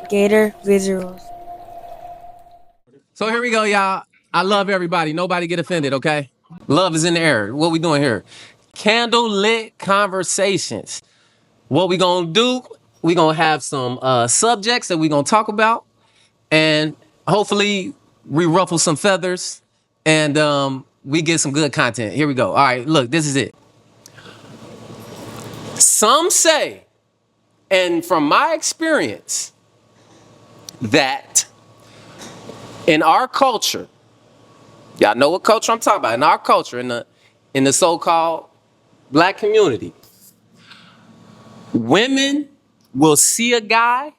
Gator visuals. So here we go, y'all. I love everybody. Nobody get offended, okay? Love is in the air. What we doing here? Candlelit conversations. What we gonna do? We gonna have some subjects that we gonna talk about, and hopefully we ruffle some feathers, and we get some good content. Here we go. All right, look, this is it. Some say, and from my experience, that in our culture, y'all know what culture I'm talking about. In our culture, in the so-called black community, women will see a guy,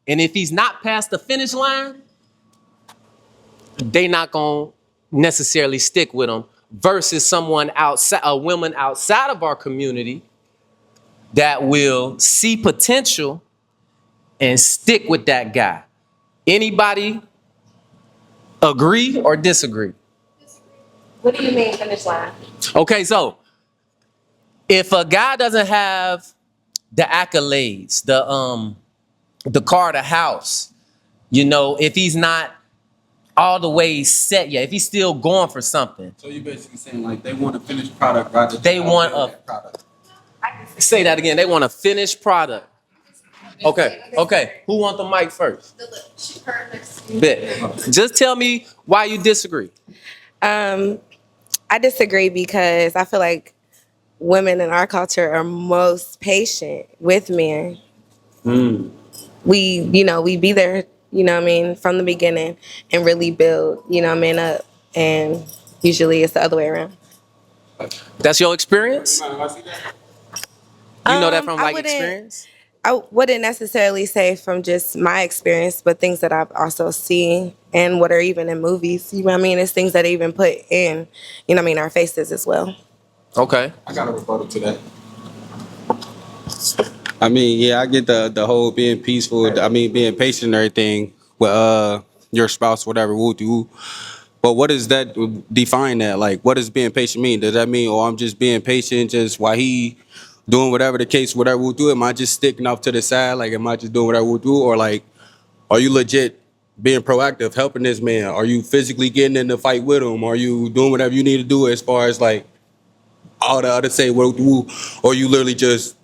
and if he's not past the finish line, they not gonna necessarily stick with him. Versus someone outside, a woman outside of our community, that will see potential and stick with that guy. Anybody agree or disagree? What do you mean finish line? Okay, so if a guy doesn't have the accolades, the car, the house, you know, if he's not all the way set yet, if he's still going for something. So you're basically saying like they want a finished product rather than They want a product. Say that again. They want a finished product. Okay. Who want the mic first? Bet. Just tell me why you disagree. I disagree because I feel like women in our culture are most patient with men. We be there, from the beginning and really build, men up. And usually it's the other way around. That's your experience? You know that from experience? I wouldn't necessarily say from just my experience, but things that I've also seen and what are even in movies. You know what I mean? It's things that they even put in, our faces as well. Okay. I got a rebuttal to that. I mean, yeah, I get the whole being peaceful. I mean, being patient and everything with your spouse, whatever, will do. But what does that define that? Like, what does being patient mean? Does that mean, I'm just being patient just while he doing whatever the case, whatever we'll do? Am I just sticking off to the side? Like, am I just doing whatever we'll do? Or like, are you legit being proactive, helping this man? Are you physically getting in the fight with him? Are you doing whatever you need to do as far as like all the others say what do? Or you literally just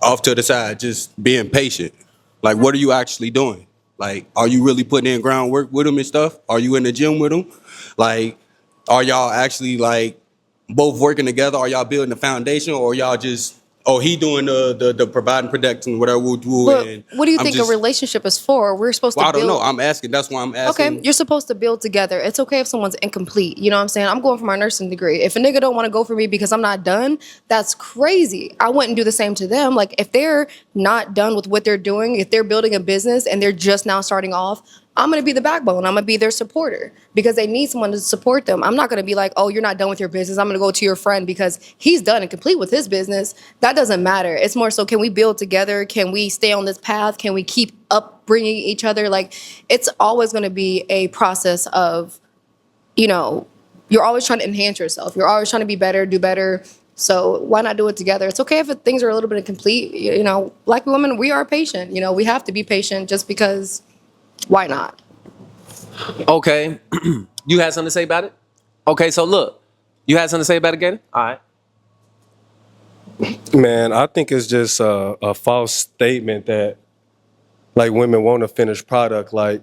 off to the side, just being patient? Like, what are you actually doing? Like, are you really putting in groundwork with him and stuff? Are you in the gym with him? Like, are y'all actually like both working together? Are y'all building the foundation, or y'all just, he doing the providing, protecting, whatever we'll do? But and what do you I'm think just, a relationship is for? We're supposed to I build. don't know. I'm asking. That's why I'm asking. Okay, you're supposed to build together. It's okay if someone's incomplete. You know what I'm saying? I'm going for my nursing degree. If a nigga don't want to go for me because I'm not done, that's crazy. I wouldn't do the same to them. Like, if they're not done with what they're doing, if they're building a business and they're just now starting off, I'm going to be the backbone. I'm going to be their supporter because they need someone to support them. I'm not going to be like, oh, you're not done with your business. I'm going to go to your friend because he's done and complete with his business. That doesn't matter. It's more so, can we build together? Can we stay on this path? Can we keep upbringing each other? Like, it's always going to be a process of, you're always trying to enhance yourself. You're always trying to be better, do better. So why not do it together? It's okay if things are a little bit incomplete. Black women, we are patient. We have to be patient just because. Why not? Okay. You had something to say about it? Okay, so look. You had something to say about it, Gator? All right. Man, I think it's just a false statement that like women want a finished product. Like,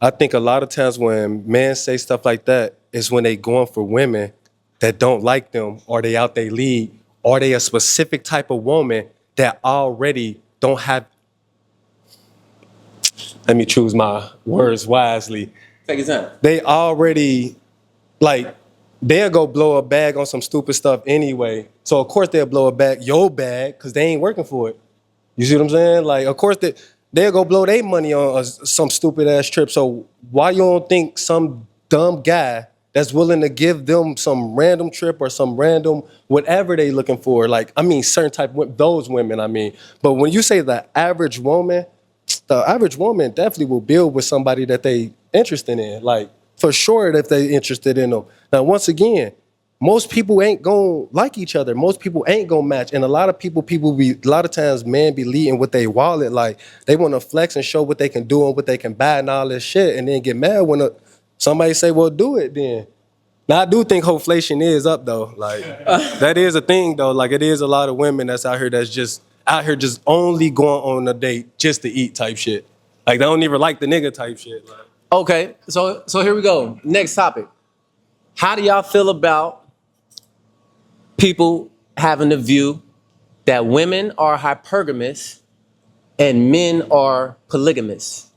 I think a lot of times when men say stuff like that is when they going for women that don't like them, or they out their league, or they a specific type of woman that already don't have. Let me choose my words wisely. Take your time. They already, like, they'll go blow a bag on some stupid stuff anyway. So, of course, they'll blow your bag, because they ain't working for it. You see what I'm saying? Like, of course, they'll go blow their money on some stupid-ass trip. So, why you don't think some dumb guy that's willing to give them some random trip or some random whatever they looking for? Like, I mean, certain type of those women, I mean. But when you say the average woman definitely will build with somebody that they interested in. Like, for sure, if they interested in them. Now, once again, most people ain't gonna like each other. Most people ain't gonna match. And a lot of a lot of times men be leading with their wallet. Like they want to flex and show what they can do and what they can buy and all this shit. And then get mad when somebody say, well, do it then. Now I do think inflation is up though. Like that is a thing though. Like it is a lot of women that's out here just only going on a date just to eat type shit. Like they don't even like the nigga type shit. Like, Okay, so here we go. Next topic. How do y'all feel about people having the view that women are hypergamous and men are polygamous?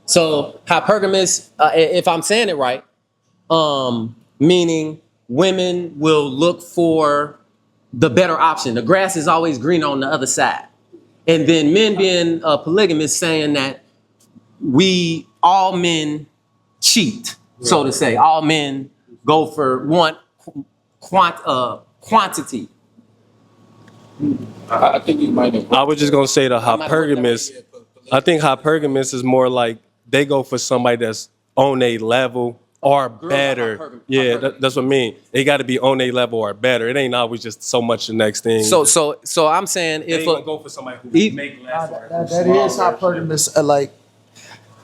So hypergamous, if I'm saying it right, meaning women will look for the better option. The grass is always green on the other side. And then men being polygamous, saying that all men cheat, so to say. All men go for quantity. I think you might have. I was just gonna say the hypergamous. I think hypergamous is more like they go for somebody that's on a level or better. Yeah, that's what I mean. They got to be on a level or better. It ain't always just so much the next thing. So I'm saying they if go for somebody who make less. That is hypergamous. Like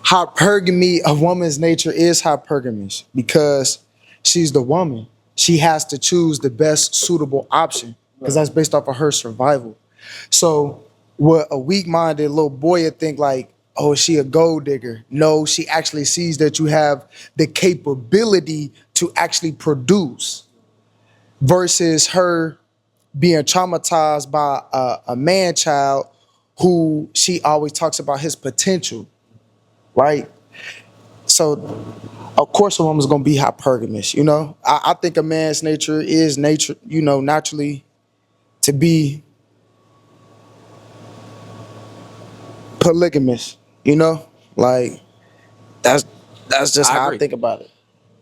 hypergamy, a woman's nature is hypergamous because she's the woman. She has to choose the best suitable option because that's based off of her survival. So what a weak-minded little boy would think like, oh, is she a gold digger? No, she actually sees that you have the capability to actually produce versus her being traumatized by a man child who she always talks about his potential, right? So, of course, a woman's gonna be hypergamous. You know, I think a man's nature is naturally to be polygamous. You know, like that's just how I think about it.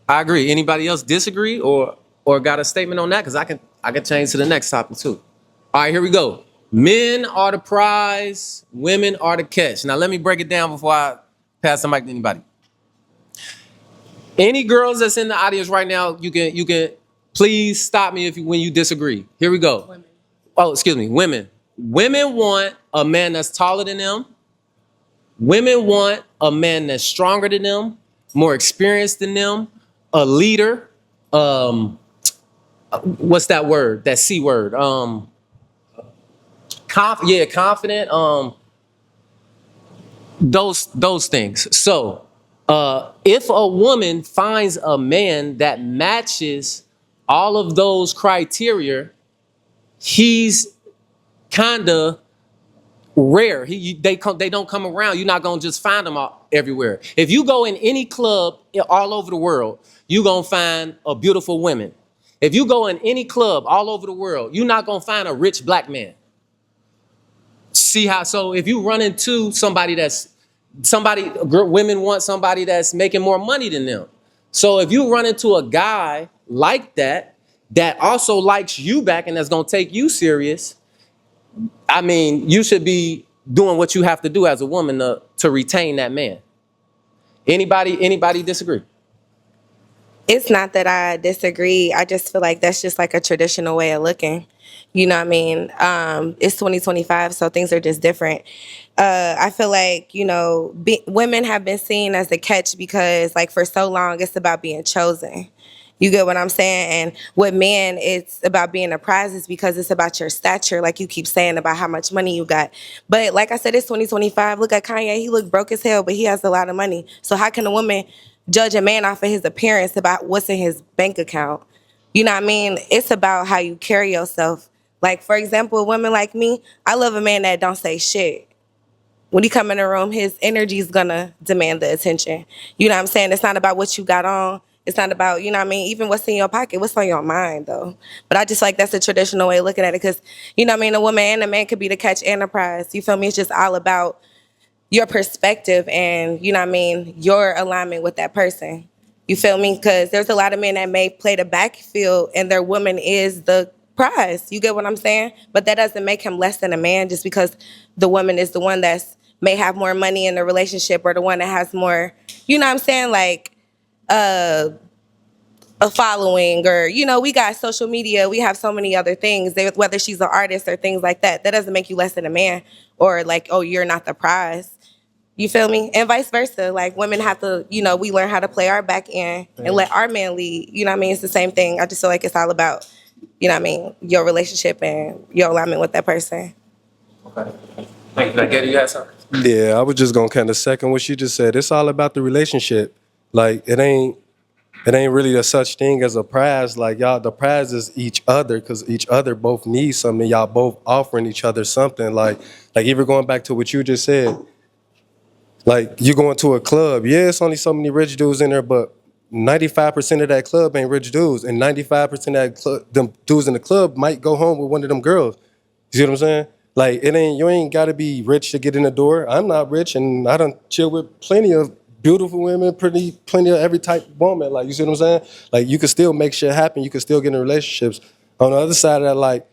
I agree. Anybody else disagree or got a statement on that? Because I can change to the next topic too. All right, here we go. Men are the prize, women are the catch. Now let me break it down before I pass the mic to anybody. Any girls that's in the audience right now, you can please stop me when you disagree. Here we go. Women. Oh, excuse me, women. Women want a man that's taller than them. Women want a man that's stronger than them, more experienced than them, a leader. What's that word? That C word. Confident. Those things. So, if a woman finds a man that matches all of those criteria, he's kinda rare. They don't come around. You're not gonna just find them everywhere. If you go in any club all over the world, you're gonna find a beautiful woman. If you go in any club all over the world, you're not gonna find a rich black man. See how? So if you run into women want somebody that's making more money than them. So if you run into a guy like that also likes you back and that's gonna take you serious, I mean, you should be doing what you have to do as a woman to retain that man. Anybody disagree? It's not that I disagree. I just feel like that's just like a traditional way of looking. You know what I mean? It's 2025, so things are just different. I feel like, women have been seen as the catch because, like, for so long, it's about being chosen. You get what I'm saying? And with men, it's about being a prize is because it's about your stature, like you keep saying about how much money you got. But like I said, it's 2025. Look at Kanye. He look broke as hell, but he has a lot of money. So how can a woman judge a man off of his appearance about what's in his bank account? You know what I mean? It's about how you carry yourself. Like, for example, a woman like me, I love a man that don't say shit. When he come in the room, his energy is going to demand the attention. You know what I'm saying? It's not about what you got on. It's not about, you know what I mean, even what's in your pocket, what's on your mind, though. But I just like that's the traditional way of looking at it because, you know what I mean, a woman and a man could be the catch and the prize. You feel me? It's just all about your perspective and, you know what I mean, your alignment with that person. You feel me? Because there's a lot of men that may play the backfield and their woman is the prize. You get what I'm saying? But that doesn't make him less than a man just because the woman is the one that's may have more money in the relationship or the one that has more, you know what I'm saying? Like, a following, or we got social media, we have so many other things, whether she's an artist or things like that, that doesn't make you less than a man, or like, oh, you're not the prize. You feel me? And vice versa. Like, women have to, we learn how to play our back end and let our man lead. You know what I mean? It's the same thing. I just feel like it's all about, your relationship and your alignment with that person. Okay. Thank you. Gator, you had something? Yeah, I was just gonna kind of second what she just said. It's all about the relationship. Like it ain't really a such thing as a prize. Like y'all, the prize is each other because each other both need something. Y'all both offering each other something. Like even going back to what you just said. Like you going to a club, yeah, it's only so many rich dudes in there, but 95% of that club ain't rich dudes, and 95% of them dudes in the club might go home with one of them girls. You see what I'm saying? Like you ain't got to be rich to get in the door. I'm not rich, and I done chill with plenty of beautiful women, plenty of every type of woman. Like you see what I'm saying? Like you can still make shit happen. You can still get in relationships. On the other side of that, like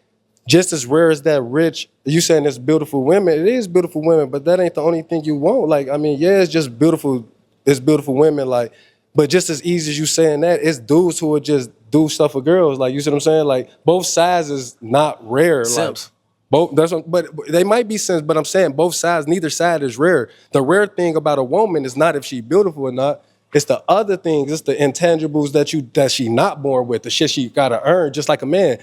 just as rare as that rich, you saying there's beautiful women, it is beautiful women, but that ain't the only thing you want. Like, I mean, yeah, it's beautiful women, like, but just as easy as you saying that, it's dudes who would just do stuff for girls. Like, you see what I'm saying? Like, both sides is not rare. Simps. Like, but they might be simps, but I'm saying both sides, neither side is rare. The rare thing about a woman is not if she beautiful or not. It's the other things, it's the intangibles that she not born with, the shit she gotta earn, just like a man.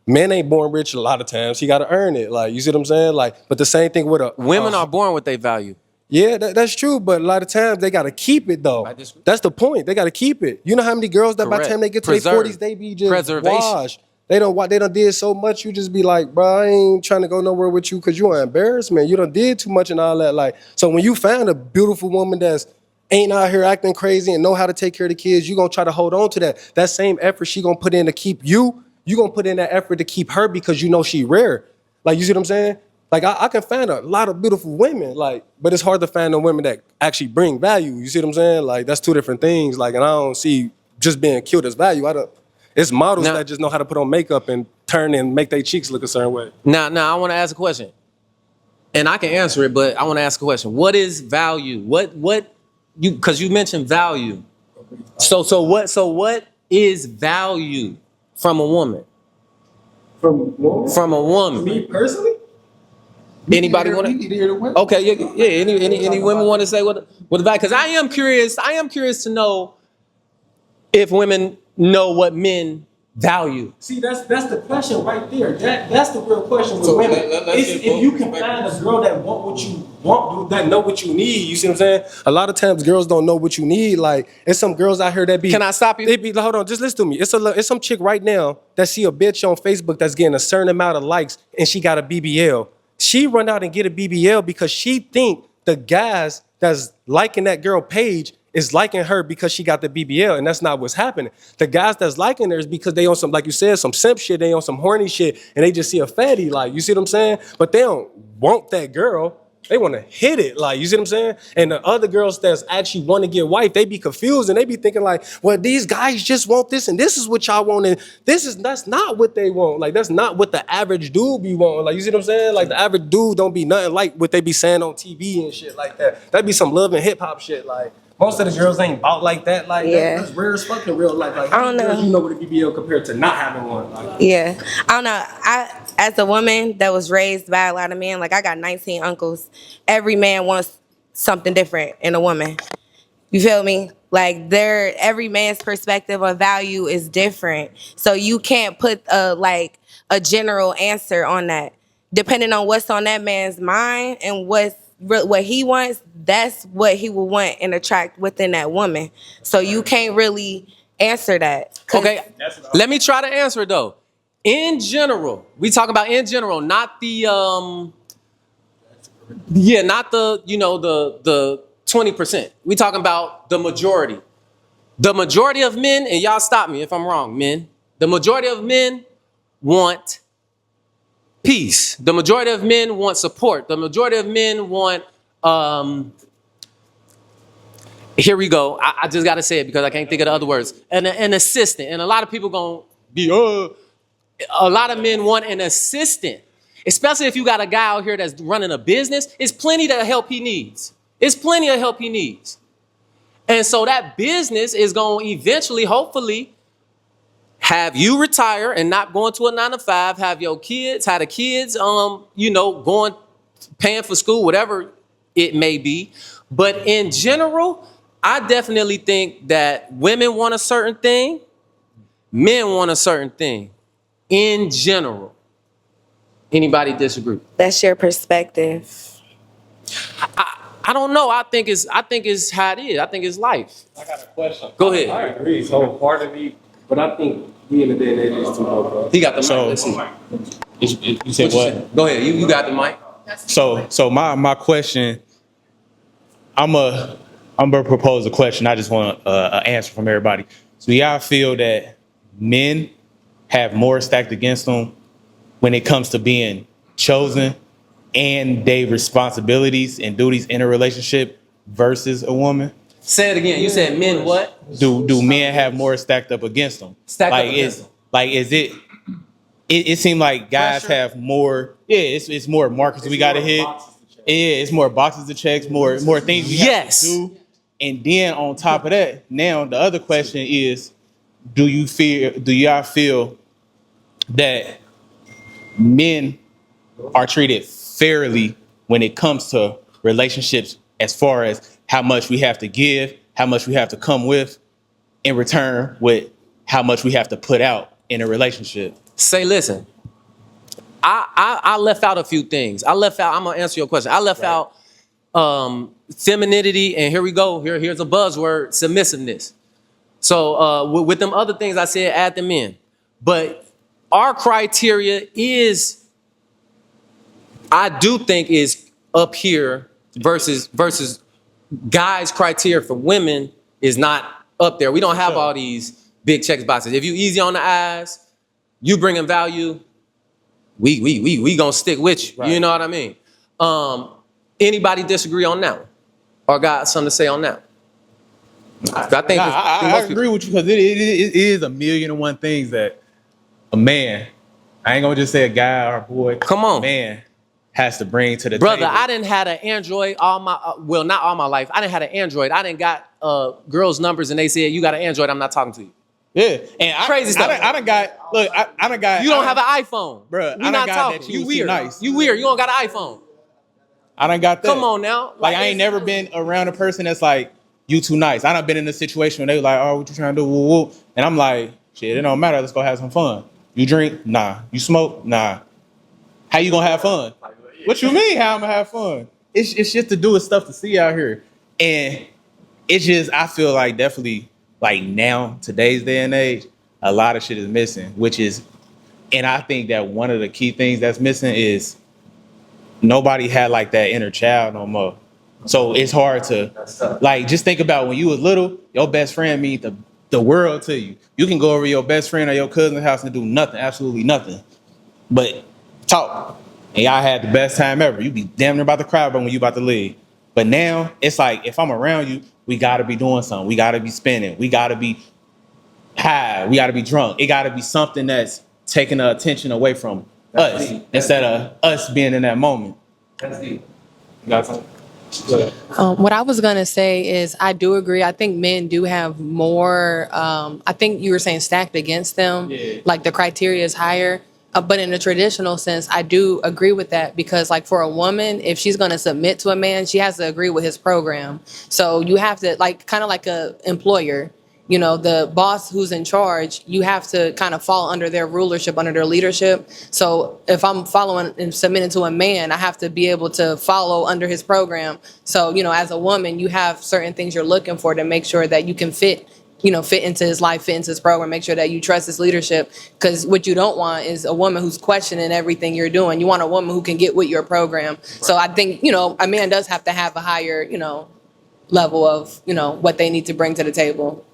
Men ain't born rich a lot of times. He got to earn it. Like, you see what I'm saying? Like, but the same thing with Women are born with their value. Yeah, that's true. But a lot of times they got to keep it though. I disagree. That's the point. They got to keep it. You know how many girls that by the Correct. time they get to their Preserve. 40s, they be just Preservation. washed. They done did so much. You just be like, bro, I ain't trying to go nowhere with you because you are embarrassment. You done did too much and all that. Like, so when you find a beautiful woman that's ain't out here acting crazy and know how to take care of the kids, you gonna try to hold on to that. That same effort she gonna put in to keep you gonna put in that effort to keep her because you know she rare. Like, you see what I'm saying? Like, I can find a lot of beautiful women, like, but it's hard to find the women that actually bring value. You see what I'm saying? Like, that's two different things. Like, and I don't see just being cute as value. It's models Now- that just know how to put on makeup and turn and make their cheeks look a certain way. Now, I want to ask a question, and I can answer it, but I want to ask a question. What is value? Because you mentioned value. So what is value from a woman? From a woman. Me personally? Anybody want to? Okay, yeah. Any women want to say what the value? Because I am curious. I am curious to know if women know what men value. See, that's the question right there. That's the real question with women. If you can find a girl that want what you want, that know what you need. You see what I'm saying? A lot of times girls don't know what you need. Like, there's some girls out here that be. Can I stop you? They be, hold on, just listen to me. It's some chick right now that see a bitch on Facebook that's getting a certain amount of likes and she got a BBL. She run out and get a BBL because she think the guys that's liking that girl page is liking her because she got the BBL, and that's not what's happening. The guys that's liking her is because they on some, like you said, some simp shit, they on some horny shit, and they just see a fatty, like, you see what I'm saying? But they don't want that girl. They want to hit it, like, you see what I'm saying? And the other girls that's actually want to get wife, they be confused and they be thinking like, well, these guys just want this and this is what y'all want and that's not what they want. Like, that's not what the average dude be wanting. Like, you see what I'm saying? Like, the average dude don't be nothing like what they be saying on TV and shit like that. That be some love and hip hop shit. Like, most of the girls ain't bought like that. Like, Yeah. that's rare as fuck in real life. Like, I don't know. girls, you know what a BBL compared to not having one. Like, Yeah. I don't know. As a woman that was raised by a lot of men, like, I got 19 uncles. Every man wants something different in a woman. You feel me? Like, every man's perspective on value is different. So you can't put a general answer on that. Depending on what's on that man's mind and what he wants, that's what he will want and attract within that woman. So you can't really answer that. Okay, let me try to answer it though. In general, we talk about in general, not the the 20%. We talking about the majority. The majority of men, and y'all stop me if I'm wrong, men. The majority of men want peace. The majority of men want support. The majority of men want here we go. I just got to say it because I can't think of the other words. An assistant. And a lot of people going to be, a lot of men want an assistant. Especially if you got a guy out here that's running a business. It's plenty of help he needs. It's plenty of help he needs. And so that business is going to eventually, hopefully, have you retire and not going to a 9 to 5, have your kids, have the kids, going, paying for school, whatever it may be. But in general, I definitely think that women want a certain thing, men want a certain thing. In general. Anybody disagree? That's your perspective. I don't know. I think it's how it is. I think it's life. I got a question. Go ahead. I agree. So part of me, but I think we in the day and age is too low, bro. He got the mic. So- Let's see. You said what? Go ahead. You got the mic. So my question, I'm gonna propose a question. I just want an answer from everybody. So y'all feel that men have more stacked against them when it comes to being chosen and their responsibilities and duties in a relationship versus a woman? Say it again. You said men what? Do men have more stacked up against them? Stacked up against them. Is it? It seemed like guys Pressure? have more. Yeah, it's more markers we got to hit. Yeah, it's more boxes to check, more things we have to do. And then on top of that, now the other question is, do y'all feel that men are treated fairly when it comes to relationships, as far as how much we have to give, how much we have to come with in return with how much we have to put out in a relationship? Say, listen. I left out a few things. I'm gonna answer your question. I left out femininity, and here we go. Here's a buzzword: submissiveness. So with them other things I said, add them in. But our criteria is, I do think, is up here versus guys' criteria for women is not up there. We don't have all these big checks boxes. If you easy on the eyes, you bringing value, we gonna stick with you. Right. You know what I mean? Anybody disagree on that one, or got something to say on that? I agree with you, because it is a million and one things that a man, I ain't gonna just say a guy or a boy, come on, man, has to bring to the brother. table. I didn't had an Android all my not all my life. I didn't had an Android. I didn't got girls' numbers and they said you got an Android, I'm not talking to you. Yeah, and crazy stuff. I done got. Look, I done got. You don't have an iPhone, bro. We not talking. You weird. Nice. You weird. You don't got an iPhone. I done got that. Come on now. Like I ain't never been around a person that's like, you too nice. I done been in a situation where they like, oh, what you trying to do? Woo, woo. And I'm like, shit, it don't matter. Let's go have some fun. You drink? Nah. You smoke? Nah. How you gonna have fun? What you mean? How I'm gonna have fun? It's just to do with stuff to see out here, and it's just, I feel like definitely like now, today's day and age, a lot of shit is missing, and I think that one of the key things that's missing is nobody had like that inner child no more. So it's hard to, like, just think about when you was little, your best friend means the world to you. You can go over to your best friend or your cousin's house and do nothing, absolutely nothing, but talk. And y'all had the best time ever. You be damn near about to cry when you about to leave. But now it's like, if I'm around you, we gotta be doing something. We gotta be spinning. We gotta be high. We gotta be drunk. It gotta be something that's taking the attention away from us instead of us being in that moment. That's deep. You got something? What I was gonna say is I do agree. I think men do have more. I think you were saying stacked against them, like the criteria is higher. But in a traditional sense, I do agree with that, because like for a woman, if she's going to submit to a man, she has to agree with his program. So you have to, like, kind of like a employer, you know, the boss who's in charge, you have to kind of fall under their rulership, under their leadership. So if I'm following and submitting to a man, I have to be able to follow under his program. So, you know, as a woman, you have certain things you're looking for to make sure that you can fit into his life, fit into his program, make sure that you trust his leadership. Because what you don't want is a woman who's questioning everything you're doing. You want a woman who can get with your program. Right. So I think, a man does have to have a higher, level of, what they need to bring to the table.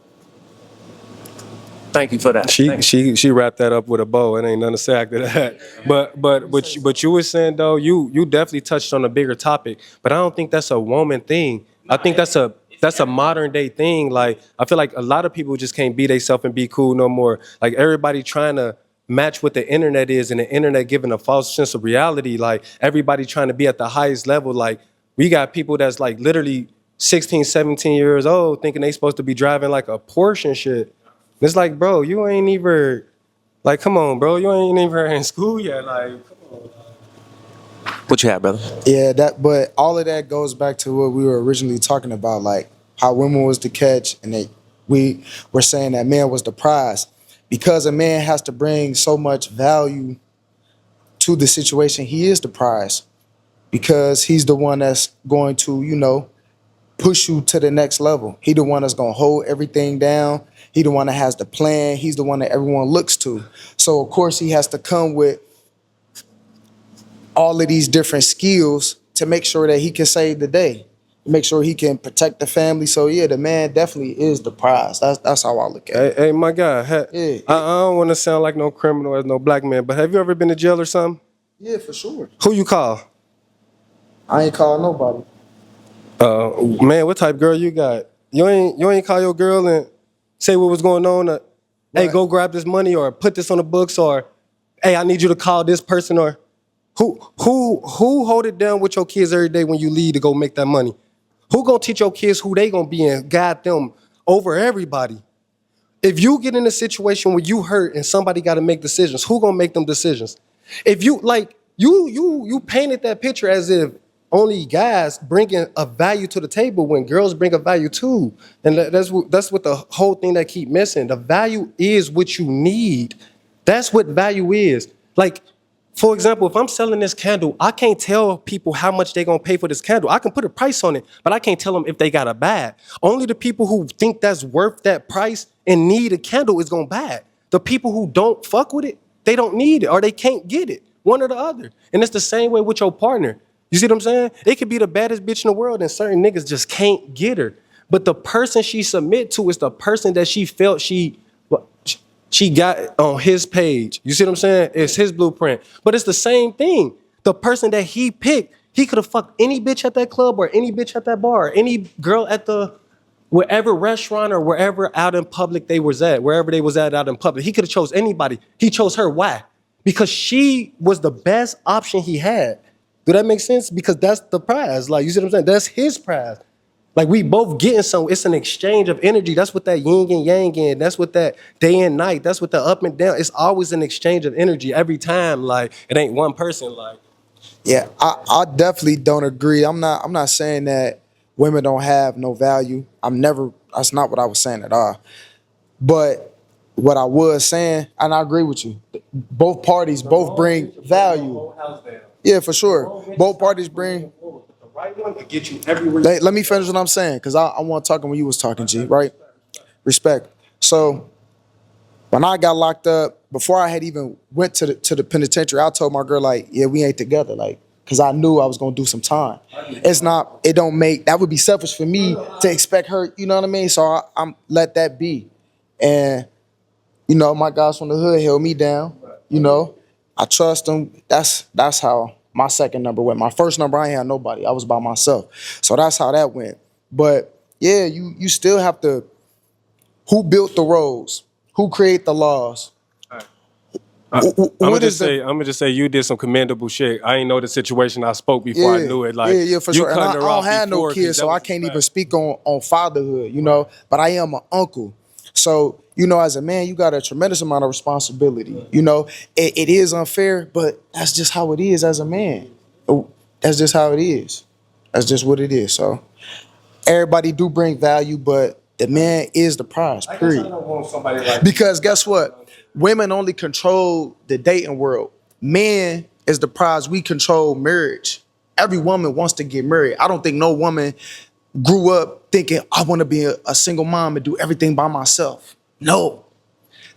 Thank you for that. She wrapped that up with a bow. It ain't nothing to say after that. But you were saying, though, you definitely touched on a bigger topic. But I don't think that's a woman thing. I think that's a modern day thing. Like, I feel like a lot of people just can't be themselves and be cool no more. Like, everybody trying to match what the internet is, and the internet giving a false sense of reality. Like, everybody trying to be at the highest level. Like, we got people that's like literally 16, 17 years old thinking they supposed to be driving like a Porsche and shit. It's like, bro, you ain't even Like, come on, bro. You ain't even in school yet. Like, come on. What you have, brother? Yeah, but all of that goes back to what we were originally talking about, like how women was the catch and that we were saying that man was the prize. Because a man has to bring so much value to the situation, he is the prize. Because he's the one that's going to, push you to the next level. He the one that's gonna hold everything down. He the one that has the plan. He's the one that everyone looks to. So of course he has to come with all of these different skills to make sure that he can save the day, make sure he can protect the family. So yeah, the man definitely is the prize. That's how I look at it. Hey, my guy. Yeah, I don't want to sound like no criminal or no black man, but have you ever been to jail or something? yeah, for sure. Who you call? I ain't calling nobody. Man, what type girl you got? You ain't call your girl and say what was going on? Hey, Right. go grab this money or put this on the books or hey, I need you to call this person or who hold it down with your kids every day when you leave to go make that money? Who gonna teach your kids who they gonna be and guide them over everybody? If you get in a situation where you hurt and somebody got to make decisions, who gonna make them decisions? If you like you painted that picture as if only guys bringing a value to the table when girls bring a value too, and that's what the whole thing that keep missing. The value is what you need. That's what value is. Like, for example, if I'm selling this candle, I can't tell people how much they're gonna pay for this candle. I can put a price on it, but I can't tell them if they gotta buy it. Only the people who think that's worth that price and need a candle is gonna buy it. The people who don't fuck with it, they don't need it or they can't get it. One or the other. And it's the same way with your partner. You see what I'm saying? It could be the baddest bitch in the world and certain niggas just can't get her. But the person she submit to is the person that she felt she got on his page. You see what I'm saying? It's his blueprint. But it's the same thing. The person that he picked, he could have fucked any bitch at that club or any bitch at that bar, or any girl at the wherever restaurant or wherever out in public they was at, wherever they was at out in public. He could have chose anybody. He chose her. Why? Because she was the best option he had. Do that make sense? Because that's the prize. Like, you see what I'm saying? That's his prize. Like, we both getting some. It's an exchange of energy. That's what that yin and yang is. That's what that day and night. That's what the up and down. It's always an exchange of energy every time. Like, it ain't one person. Like, Yeah, I definitely don't agree. I'm not saying that women don't have no value. That's not what I was saying at all. But what I was saying, and I agree with you, both parties both bring value. Yeah, for sure. Both parties bring. the right one to get you everywhere. Let me finish what I'm saying, because I want to talk when you was talking, G, right? Respect. So when I got locked up, before I had even went to the penitentiary, I told my girl, like, yeah, we ain't together, like, because I knew I was gonna do some time. It don't make, that would be selfish for me to expect her, you know what I mean? So I'm let that be. And, my guys from the hood held me down, I trust them. That's how my second number went. My first number, I ain't had nobody. I was by myself. So that's how that went. But yeah, you still have to, who built the roads? Who create the laws? I'm gonna just say you did some commendable shit. I ain't know the situation. I spoke before I knew it. Like, yeah, for you sure. And cutting I her don't off have no before, 'cause kids, that so I was can't bad. even speak on fatherhood, but I am an uncle. So, as a man, you got a tremendous amount of responsibility. It is unfair, but that's just how it is as a man. That's just how it is. That's just what it is. So everybody do bring value, but the man is the prize, I guess period. I don't want somebody like Because guess what? Women only control the dating world. Men is the prize. We control marriage. Every woman wants to get married. I don't think no woman grew up thinking, I want to be a single mom and do everything by myself. No.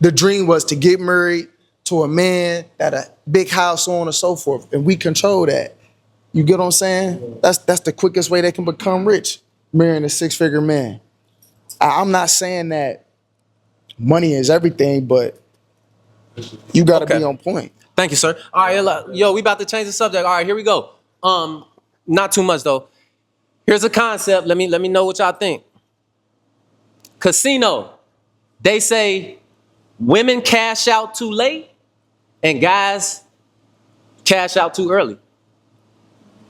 The dream was to get married to a man, that a big house, so on and so forth. And we control that. You get what I'm saying? That's the quickest way they can become rich, marrying a six-figure man. I'm not saying that money is everything, but you got to Okay. be on point. Thank you, sir. All right, yo, we about to change the subject. All right, here we go. Not too much though. Here's a concept. Let me know what y'all think. Casino. They say women cash out too late and guys cash out too early.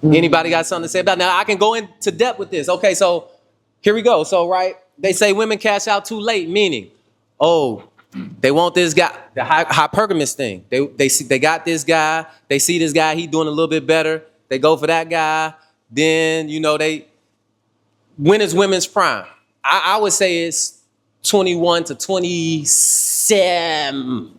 Anybody got something to say about it? Now I can go into depth with this. Okay, so here we go. So right, they say women cash out too late, meaning, oh, They want this guy, the hypergamous thing. They got this guy. They see this guy. He doing a little bit better. They go for that guy. Then when is women's prime? I would say it's 21 to 27.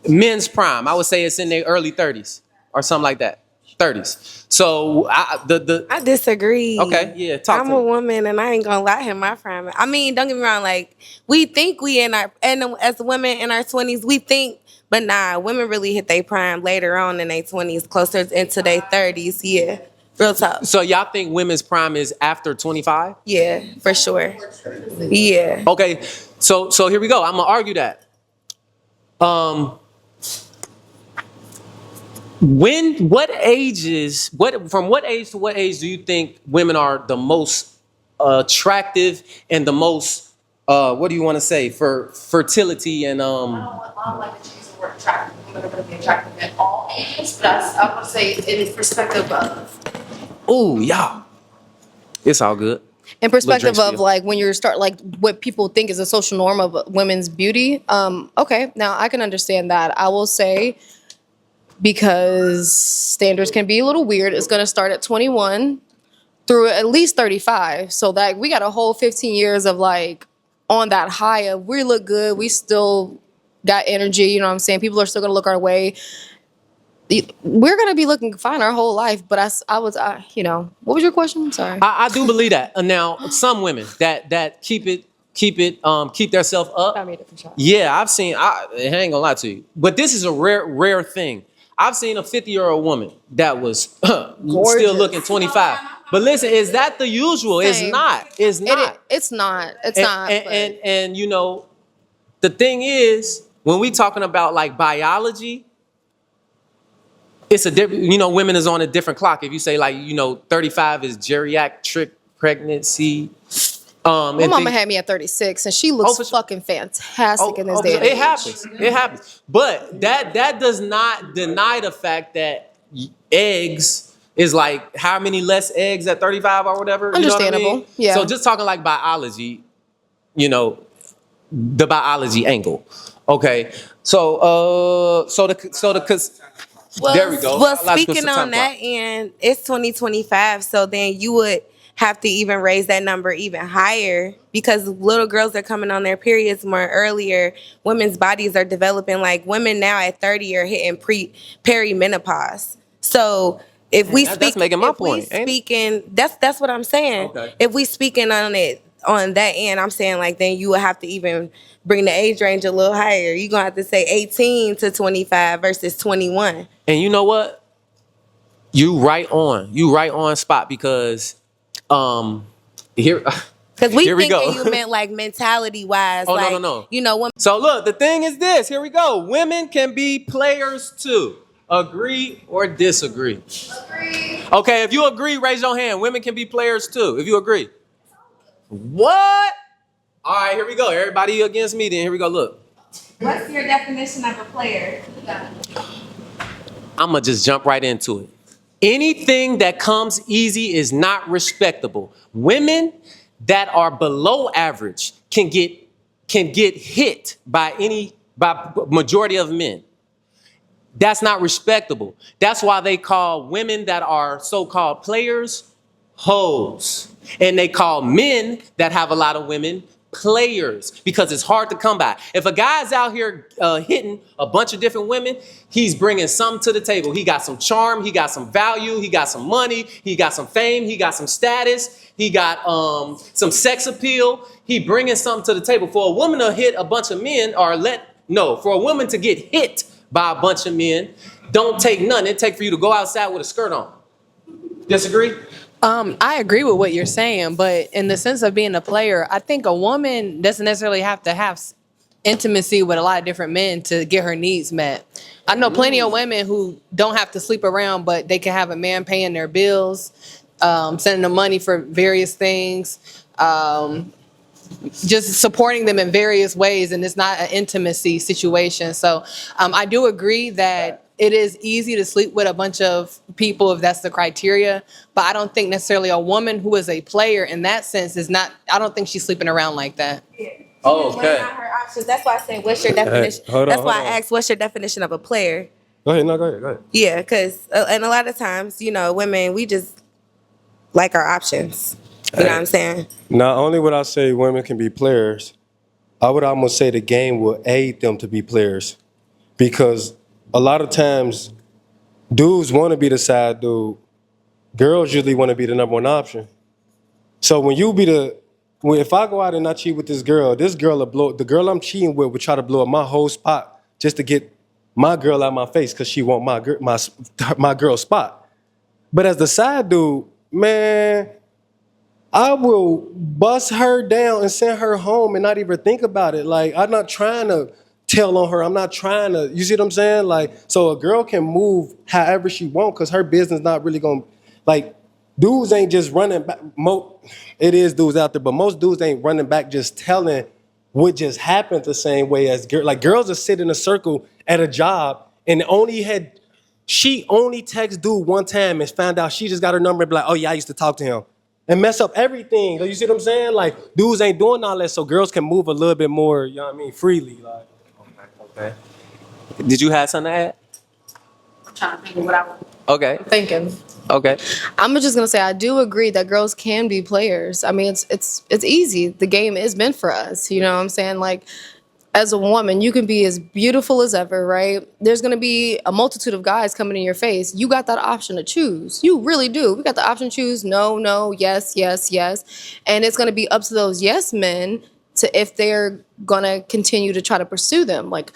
Men's prime, I would say it's in their early 30s or something like that. 30s. So I disagree. Okay, yeah, talk I'm to a me. woman, and I ain't gonna lie in my prime. I mean, don't get me wrong. Like we think we as women in our 20s, we think, but nah, women really hit their prime later on in their 20s, closer into their 30s. Yeah, real talk. So y'all think women's prime is after 25? Yeah, for sure. Yeah. Okay, so here we go. I'm gonna argue that. From what age to what age do you think women are the most attractive and the most what do you want to say for fertility and I don't like to use the word attractive. Women are going to be attractive at all ages, but I would say in perspective of. ooh, yeah. It's all good. In perspective Little of drink like when you're start like what people think is a social norm of women's beauty. Okay, now I can understand that. I will say, because standards can be a little weird, it's going to start at 21 through at least 35. So that we got a whole 15 years of like on that high of we look good, we still got energy, you know what I'm saying? People are still going to look our way. We're going to be looking fine our whole life, but what was your question? I'm sorry. I do believe that. Now, some women that keep themselves up. Got me a different shot. Yeah, I ain't gonna lie to you, but this is a rare thing. I've seen a 50-year-old woman that was still looking 25. But listen, is that the usual? It's Same. not. It's not. It's not. It's and, not. And the thing is, when we talking about like biology, it's a different. Women is on a different clock. If you say like 35 is geriatric pregnancy. My mama had me at 36, and she looks fucking fantastic in this day and age. It happens. But that does not deny the fact that eggs is like how many less eggs at 35 or whatever. Understandable. You know what I mean? Yeah. So just talking like biology, the biology angle. Okay. There we go. Well, speaking on that, and it's 2025, so then you would have to even raise that number even higher because little girls are coming on their periods more earlier. Women's bodies are developing. Like women now at 30 are hitting perimenopause. So if we speak, that's making my point. That's what I'm saying. Okay. If we speaking on that end, I'm saying like then you would have to even bring the age range a little higher. You're gonna have to say 18 to 25 versus 21. And you know what? You right on spot because here Because we Here we think go. that you meant like mentality wise. Oh, like, no. Women. So look, the thing is this. Here we go. Women can be players too. Agree or disagree? Agree. Okay, if you agree, raise your hand. Women can be players too. If you agree. What? All right, here we go. Everybody against me then. Here we go. Look. What's your definition of a player? I'm going to just jump right into it. Anything that comes easy is not respectable. Women that are below average can get hit by majority of men. That's not respectable. That's why they call women that are so-called players hoes. And they call men that have a lot of women players because it's hard to come by. If a guy's out here hitting a bunch of different women, he's bringing something to the table. He got some charm, he got some value, he got some money, he got some fame, he got some status, he got some sex appeal. He bringing something to the table. For a woman to hit a bunch of men for a woman to get hit by a bunch of men, don't take none. It take for you to go outside with a skirt on. Disagree? I agree with what you're saying, but in the sense of being a player, I think a woman doesn't necessarily have to have intimacy with a lot of different men to get her needs met. I know plenty of women who don't have to sleep around, but they can have a man paying their bills, sending them money for various things, just supporting them in various ways, and it's not an intimacy situation. So I do agree that it is easy to sleep with a bunch of people if that's the criteria, but I don't think necessarily a woman who is a player in that sense I don't think she's sleeping around like that. Oh, Weighing okay. out her options. That's why I said, what's your definition? hold on, That's why hold I on. asked, what's your definition of a player? Go ahead, no, go ahead, go ahead. Yeah, because and a lot of times, women, we just like our options. You know what I'm saying? Not only would I say women can be players, I would almost say the game will aid them to be players. Because a lot of times, dudes want to be the side dude. Girls usually want to be the number one option. So when you be if I go out and I cheat with this girl will the girl I'm cheating with would try to blow up my whole spot just to get my girl out my face because she want my girl's spot. But as the side dude, man, I will bust her down and send her home and not even think about it. Like, I'm not trying to tell on her. I'm not trying to, you see what I'm saying? Like, so a girl can move however she want because her business not really going to, like, dudes ain't just running back. It is dudes out there, but most dudes ain't running back just telling what just happened the same way as girls. Like, girls will sit in a circle at a job and she only text dude one time and found out she just got her number and be like, oh yeah, I used to talk to him. And mess up everything. You see what I'm saying? Like, dudes ain't doing all that, so girls can move a little bit more, you know what I mean, freely. Like, Okay. Did you have something to add? I'm trying to think of what I want. Okay. Thinking. Okay. I'm just gonna say I do agree that girls can be players. I mean, it's easy. The game is meant for us. You know what I'm saying? Like, as a woman, you can be as beautiful as ever, right? There's gonna be a multitude of guys coming in your face. You got that option to choose. You really do. We got the option to choose no, no, yes, yes, yes. And it's gonna be up to those yes men to if they're gonna continue to try to pursue them. Like,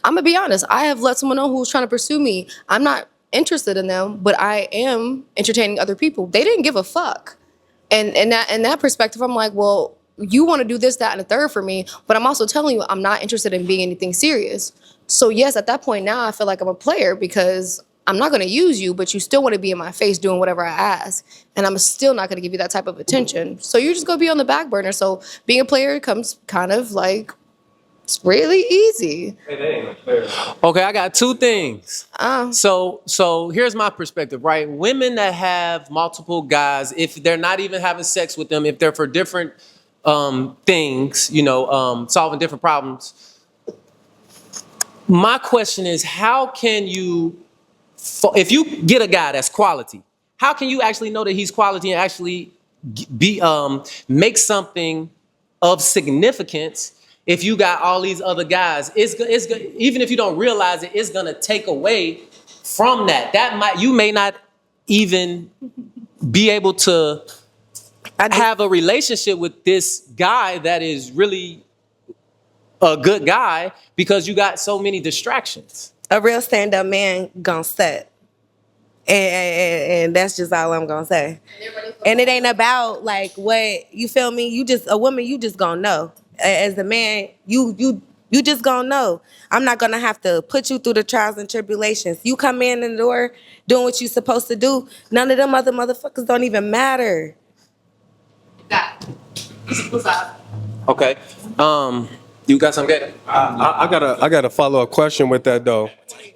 I'm gonna be honest, I have let someone know who's trying to pursue me. I'm not interested in them, but I am entertaining other people. They didn't give a fuck. And in that perspective, I'm like, well, you want to do this, that, and the third for me, but I'm also telling you I'm not interested in being anything serious. So yes, at that point now I feel like I'm a player because I'm not going to use you, but you still want to be in my face doing whatever I ask, and I'm still not going to give you that type of attention. So you're just going to be on the back burner. So being a player comes kind of like it's really easy. Okay, I got two things. So here's my perspective, right? Women that have multiple guys, if they're not even having sex with them, if they're for different things, solving different problems. My question is, how can you, if you get a guy that's quality, how can you actually know that he's quality and actually make something of significance if you got all these other guys? Even if you don't realize it, it's gonna take away from that. You may not even be able to have a relationship with this guy that is really a good guy because you got so many distractions. A real stand-up man gonna set. And that's just all I'm gonna say. And it ain't about like what you feel me. A woman, you just gonna know. As a man, you just gonna know. I'm not gonna have to put you through the trials and tribulations. You come in the door doing what you supposed to do. None of them other motherfuckers don't even matter. Got it. What's up? Okay. You got some good? I got a follow-up question with that, though.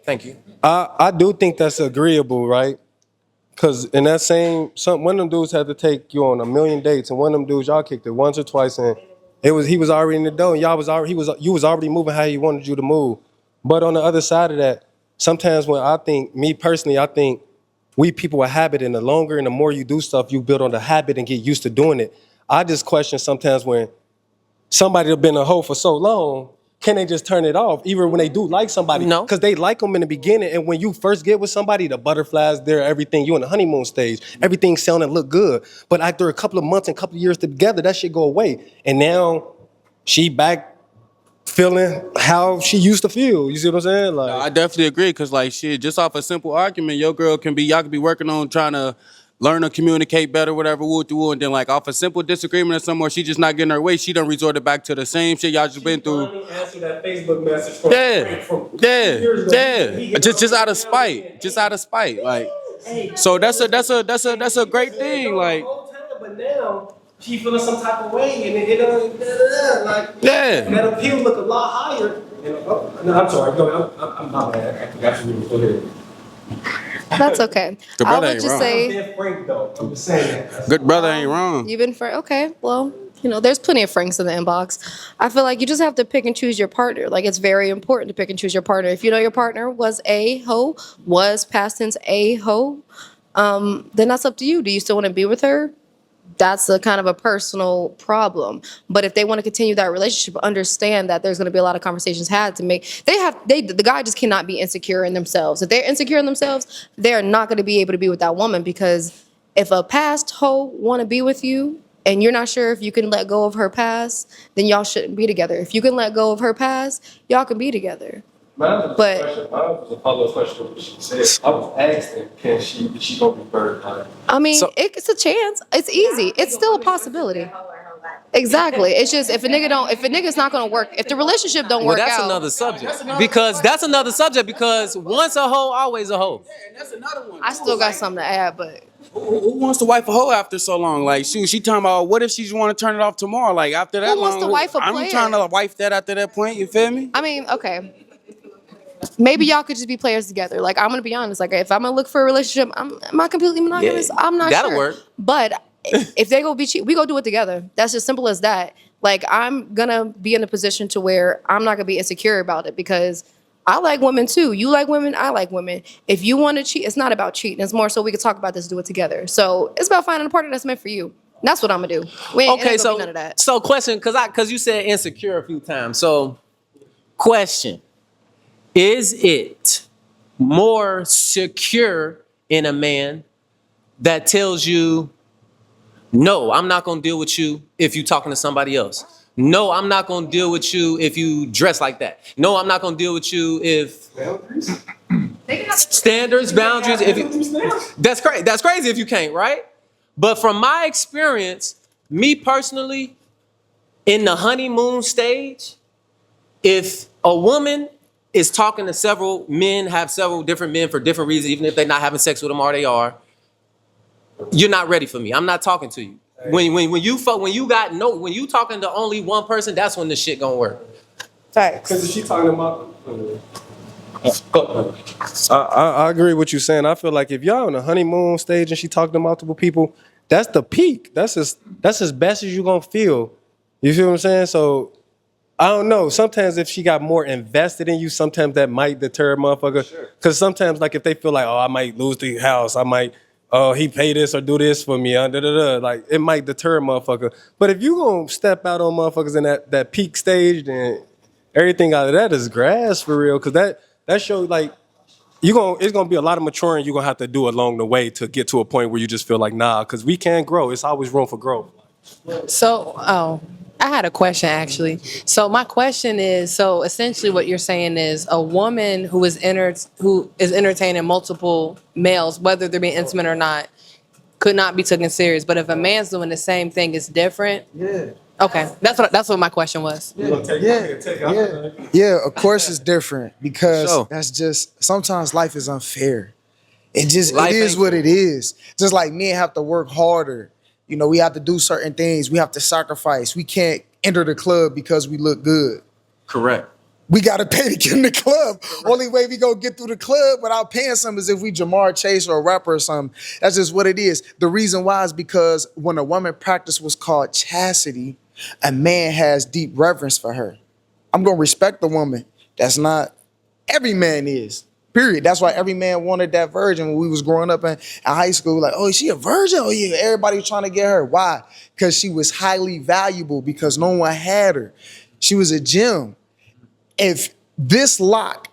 Thank you. I do think that's agreeable, right? Because in that one of them dudes had to take you on a million dates, and one of them dudes, y'all kicked it once or twice, and he was already in the dough, and you was already moving how he wanted you to move. But on the other side of that, sometimes me personally, I think we people are habit, and the longer and the more you do stuff, you build on the habit and get used to doing it. I just question sometimes when somebody have been a hoe for so long, can they just turn it off? Even when they do like somebody, No. because they like them in the beginning, and when you first get with somebody, the butterflies, there, everything, you in the honeymoon stage, everything sound and look good. But after a couple of months and a couple of years together, that shit go away. And now she back feeling how she used to feel. You see what I'm saying? Like, I definitely agree, because like shit, just off a simple argument, y'all could be working on trying to learn to communicate better, whatever, and then like off a simple disagreement or somewhere, she just not getting her way, she done resorted back to the same shit y'all just been through. answer that Facebook message from Just out of spite, like. So that's a great thing, like. But now she feeling some type of way, and like that appeal look a lot higher. No, I'm sorry. No, I'm not mad. I got you. Go ahead. That's okay. Good I'll brother let ain't you wrong. say I'm being frank though. I'm just saying that. Good brother ain't wrong. you've been for okay. Well, There's plenty of Franks in the inbox. I feel like you just have to pick and choose your partner. Like, it's very important to pick and choose your partner. If you know your partner was a hoe, was past tense a hoe, then that's up to you. Do you still want to be with her? That's a kind of a personal problem. But if they want to continue that relationship, understand that there's going to be a lot of conversations had to make. The guy just cannot be insecure in themselves. If they're insecure in themselves, they're not going to be able to be with that woman, because if a past hoe want to be with you and you're not sure if you can let go of her past, then y'all shouldn't be together. If you can let go of her past, y'all can be together. Mine But was a follow-up question to what she said. I was asking, is she gonna be burned out? I mean, So- it's a chance. It's easy. It's still a possibility. Exactly. It's just if a nigga's not gonna work, if the relationship don't Well, work that's out. another subject. That's another subject because once a hoe, always a hoe. And that's another one. I still got something to add, but Who wants to wife a hoe after so long? Like, shoot, she talking about what if she want to turn it off tomorrow? Like, after that Who wants long, to wife a I'm player? trying to wife that after that point. You feel me? I mean, okay. Maybe y'all could just be players together. Like, I'm gonna be honest. Like, if I'm gonna look for a relationship, am I completely monogamous? Yeah, I'm not that'll sure. work. But if they go be cheap, we go do it together. That's as simple as that. Like, I'm gonna be in a position to where I'm not gonna be insecure about it, because I like women too. You like women, I like women. If you want to cheat, it's not about cheating. It's more so we can talk about this, do it together. So it's about finding a partner that's meant for you. And that's what I'm gonna do. We ain't Okay, gonna so be none of that. so question, because you said insecure a few times. So question: is it more secure in a man that tells you, no, I'm not gonna deal with you if you're talking to somebody else? No, I'm not gonna deal with you if you dress like that. No, I'm not gonna deal with you if standards, boundaries. That's crazy. That's crazy if you can't, right? But from my experience, me personally, in the honeymoon stage, if a woman is talking to several men, have several different men for different reasons, even if they're not having sex with them or they are, you're not ready for me. I'm not talking to you. When you talking to only one person, that's when the shit gonna work. Facts. Because if she talking about, I agree with you saying. I feel like if y'all on the honeymoon stage and she talking to multiple people, that's the peak. That's as best as you gonna feel. You feel what I'm saying? So I don't know. Sometimes if she got more invested in you, sometimes that might deter a motherfucker. Because sometimes, like, if they feel like, oh, I might lose the house, I might, oh, he pay this or do this for me, like, it might deter a motherfucker. But if you gonna step out on motherfuckers in that peak stage, then everything out of that is grass for real. Because that shows, like, it's gonna be a lot of maturing you're gonna have to do along the way to get to a point where you just feel like, nah, because we can grow. It's always room for growth. So, I had a question actually. So my question is, so essentially what you're saying is a woman who is entertaining multiple males, whether they're being intimate or not, could not be taken serious. But if a man's doing the same thing, it's different. Yeah. Okay, that's what my question was. Yeah, of course it's different because Sure. that's just sometimes life is unfair. It Life is ain't what it is. Just like men have to work harder. You know, we have to do certain things. We have to sacrifice. We can't enter the club because we look good. Correct. We gotta pay to get in the club. Only way we go get through the club without paying something is if we Jamar Chase or a rapper or something. That's just what it is. The reason why is because when a woman practiced what's called chastity, a man has deep reverence for her. I'm gonna respect the woman. That's not every man is. Period. That's why every man wanted that virgin when we was growing up in high school. Like, oh, is she a virgin? Oh yeah, everybody was trying to get her. Why? Because she was highly valuable because no one had her. She was a gem. If this lock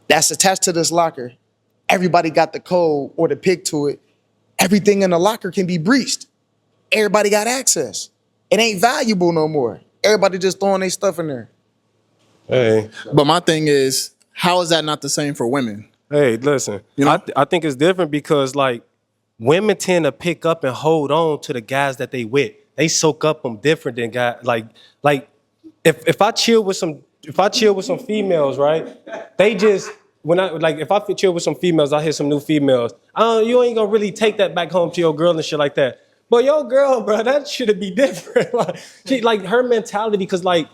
that's attached to this locker, everybody got the code or the pick to it, everything in the locker can be breached. Everybody got access. It ain't valuable no more. Everybody just throwing their stuff in there. Hey, But my thing is, how is that not the same for women? hey, listen. You know? I think it's different because, like, women tend to pick up and hold on to the guys that they with. They soak up them different than guys. Like if I chill with some females, right? They just if I chill with some females, I hear some new females. You ain't gonna really take that back home to your girl and shit like that. But your girl, bro, that should be different. Like her mentality, because like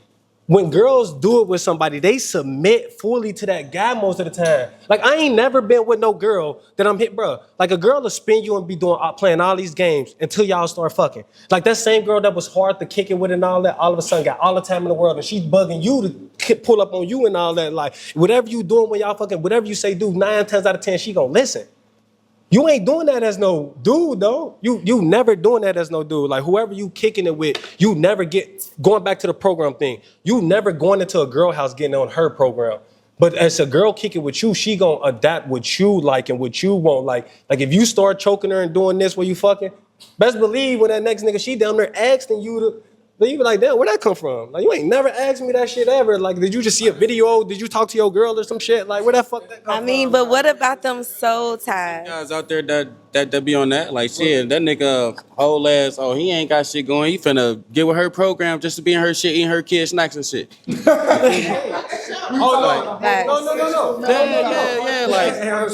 when girls do it with somebody, they submit fully to that guy most of the time. Like, I ain't never been with no girl that I'm hit, bro. Like, a girl will spin you and be playing all these games until y'all start fucking. Like, that same girl that was hard to kick it with and all that, all of a sudden got all the time in the world, and she's bugging you to pull up on you and all that. Like, whatever you doing when y'all fucking, whatever you say do, 9 times out of 10, she gonna listen. You ain't doing that as no dude, though. You never doing that as no dude. Like, whoever you kicking it with, you never going back to the program thing, you never going into a girl house getting on her program. But as a girl kicking with you, she gonna adapt what you like and what you want. Like if you start choking her and doing this where you fucking, best believe when that next nigga, she down there asking you to, then you be like, damn, where'd that come from? Like, you ain't never asked me that shit ever. Like, did you just see a video? Did you talk to your girl or some shit? Like, where that fuck that come I mean, from? but what about them soul ties? Guys out there that be on that, like, shit, that nigga whole ass, oh, he ain't got shit going. He finna get with her program just to be in her shit, eating her kids snacks and shit. Oh, no. Yeah, like, I'm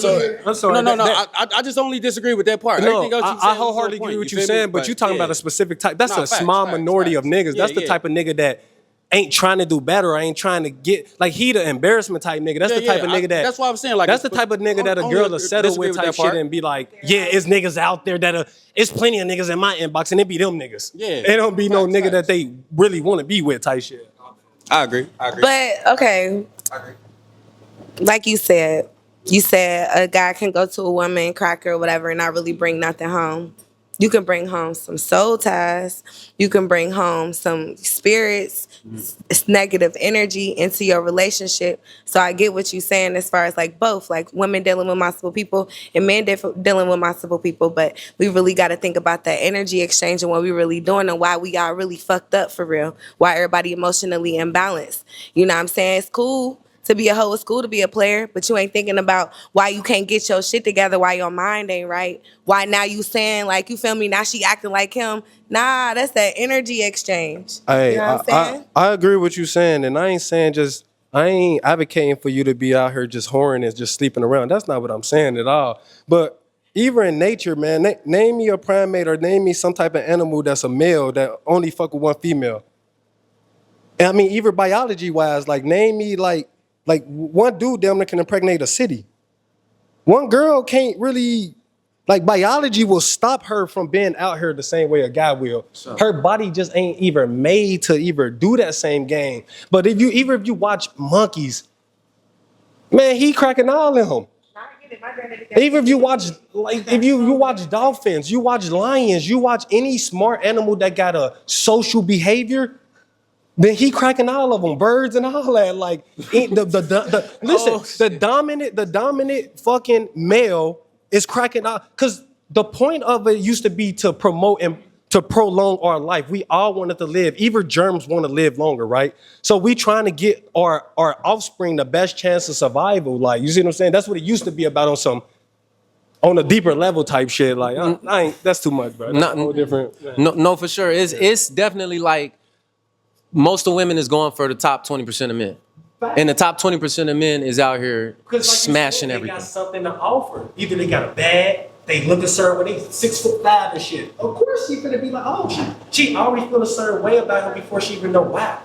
sorry. no. I just only disagree with that part. No, Everything else you said I was on wholeheartedly point, agree with you feel me? saying, but you talking about a specific type. That's a facts, small minority of niggas. That's the Yeah. type of nigga that ain't trying to do better or ain't trying to get, like, he the embarrassment type nigga. That's the type of nigga that's what I'm saying. Like, that's the type of nigga that a girl will settle with type shit and be like, yeah, it's niggas out there that it's plenty of niggas in my inbox and it be them niggas. Yeah. It don't be no nigga that they really want to be with type shit. I agree. But okay, like you said a guy can go to a woman, crack her or whatever, and not really bring nothing home. You can bring home some soul ties. You can bring home some spirits, negative energy into your relationship. So I get what you're saying as far as like both, like women dealing with multiple people and men dealing with multiple people. But we really got to think about that energy exchange and what we really doing and why we got really fucked up for real. Why everybody emotionally imbalanced. You know what I'm saying? It's cool to be a hoe, it's cool to be a player, but you ain't thinking about why you can't get your shit together, why your mind ain't right. Why now you saying, like, you feel me, now she acting like him. Nah, that's that energy exchange. Hey, you know what I'm saying? I agree with you saying, and I ain't advocating for you to be out here just whoring and just sleeping around. That's not what I'm saying at all. But even in nature, man, name me a primate or name me some type of animal that's a male that only fuck with one female. And I mean, even biology-wise, like, name me, like one dude damn near can impregnate a city. One girl can't really, like, biology will stop her from being out here the same way a guy will. Her body just ain't even made to even do that same game. But if you watch monkeys, man, he cracking all in them. Even if you watch, like, if you watch dolphins, you watch lions, you watch any smart animal that got a social behavior, then he cracking all of them, birds and all that. Like, the dominant fucking male is cracking out. Because the point of it used to be to promote and to prolong our life. We all wanted to live. Even germs want to live longer, right? So we trying to get our offspring the best chance of survival. Like, you see what I'm saying? That's what it used to be about on a deeper level type shit. Like, I ain't, that's too much, bro. That's a whole different. No, for sure. It's definitely like, most of women is going for the top 20% of men. And the top 20% of men is out here smashing everything. They got something to offer. Either they got a bag, they look a certain way, they 6'5" and shit. Of course she finna be like, oh, she already feel a certain way about him before she even know why.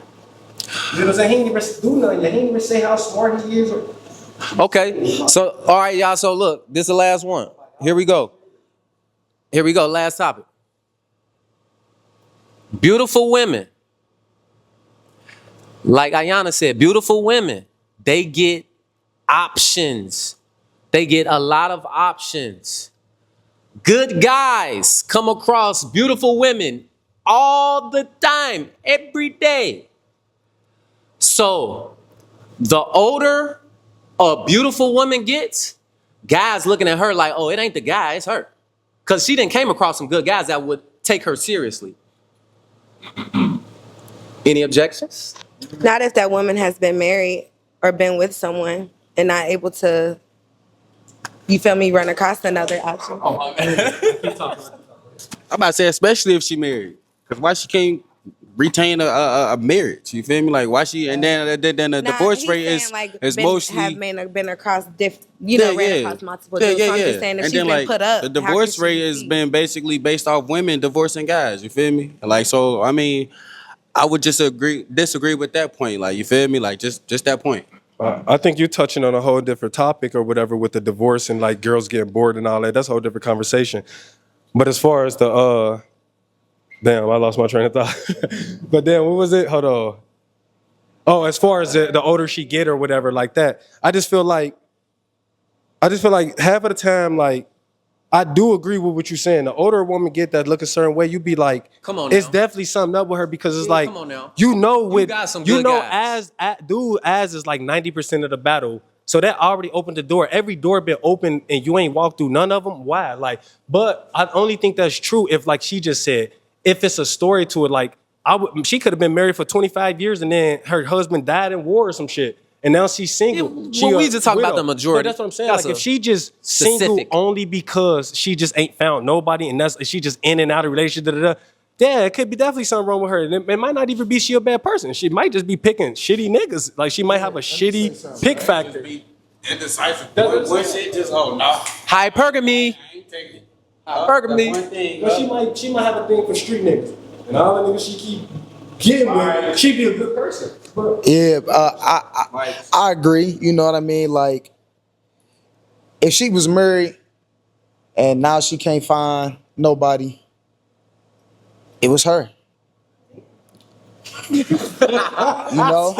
You know what I'm saying? He ain't even do nothing yet. He ain't even say how smart he is. Okay, so, all right, y'all, so look, this is the last one. Here we go, last topic. Beautiful women. Like Ayana said, beautiful women, they get options. They get a lot of options. Good guys come across beautiful women all the time, every day. So the older a beautiful woman gets, guys looking at her like, oh, it ain't the guy, it's her. Because she didn't came across some good guys that would take her seriously. Any objections? Not if that woman has been married or been with someone and not able to, you feel me, run across another option. I'm about to say, especially if she married. Because why she can't retain a marriage? You feel me? Like, why she, and then the divorce rate is mostly. Have been across ran across multiple dudes. So I'm just saying if she's been put up. The divorce rate has been basically based off women divorcing guys. You feel me? Like, so, I mean, I would just disagree with that point. Like, you feel me? Like, just that point. I think you're touching on a whole different topic or whatever with the divorce and like girls getting bored and all that. That's a whole different conversation. But as far as the damn, I lost my train of thought. But then what was it? Hold on. Oh, as far as the older she get or whatever like that, I just feel like half of the time, like, I do agree with what you're saying. The older a woman get that look a certain way, you be like, Come on it's now. definitely something up with her because it's Yeah, like, come on now. you know, with got some you good know, guys. as is like 90% of the battle. So that already opened the door. Every door been open and you ain't walked through none of them. Why? Like, but I only think that's true if, like she just said, if it's a story to it. Like, she could have been married for 25 years and then her husband died in war or some shit. And now she's single. Yeah, She well, we a just talk about widow. the majority. But that's what I'm saying. That's Like, if a she just single specific. only because she just ain't found nobody and she just in and out of relationship, yeah, it could be definitely something wrong with her. And it might not even be she a bad person. She might just be picking shitty niggas. Like, she might have a shitty pick factor. Indecisive. One shit just, oh, no. Hypergamy. Hypergamy. But she might have a thing for street niggas. And all the niggas she keep getting with, she be a good person. But Yeah, I agree. You know what I mean? Like, if she was married and now she can't find nobody, it was her. You know?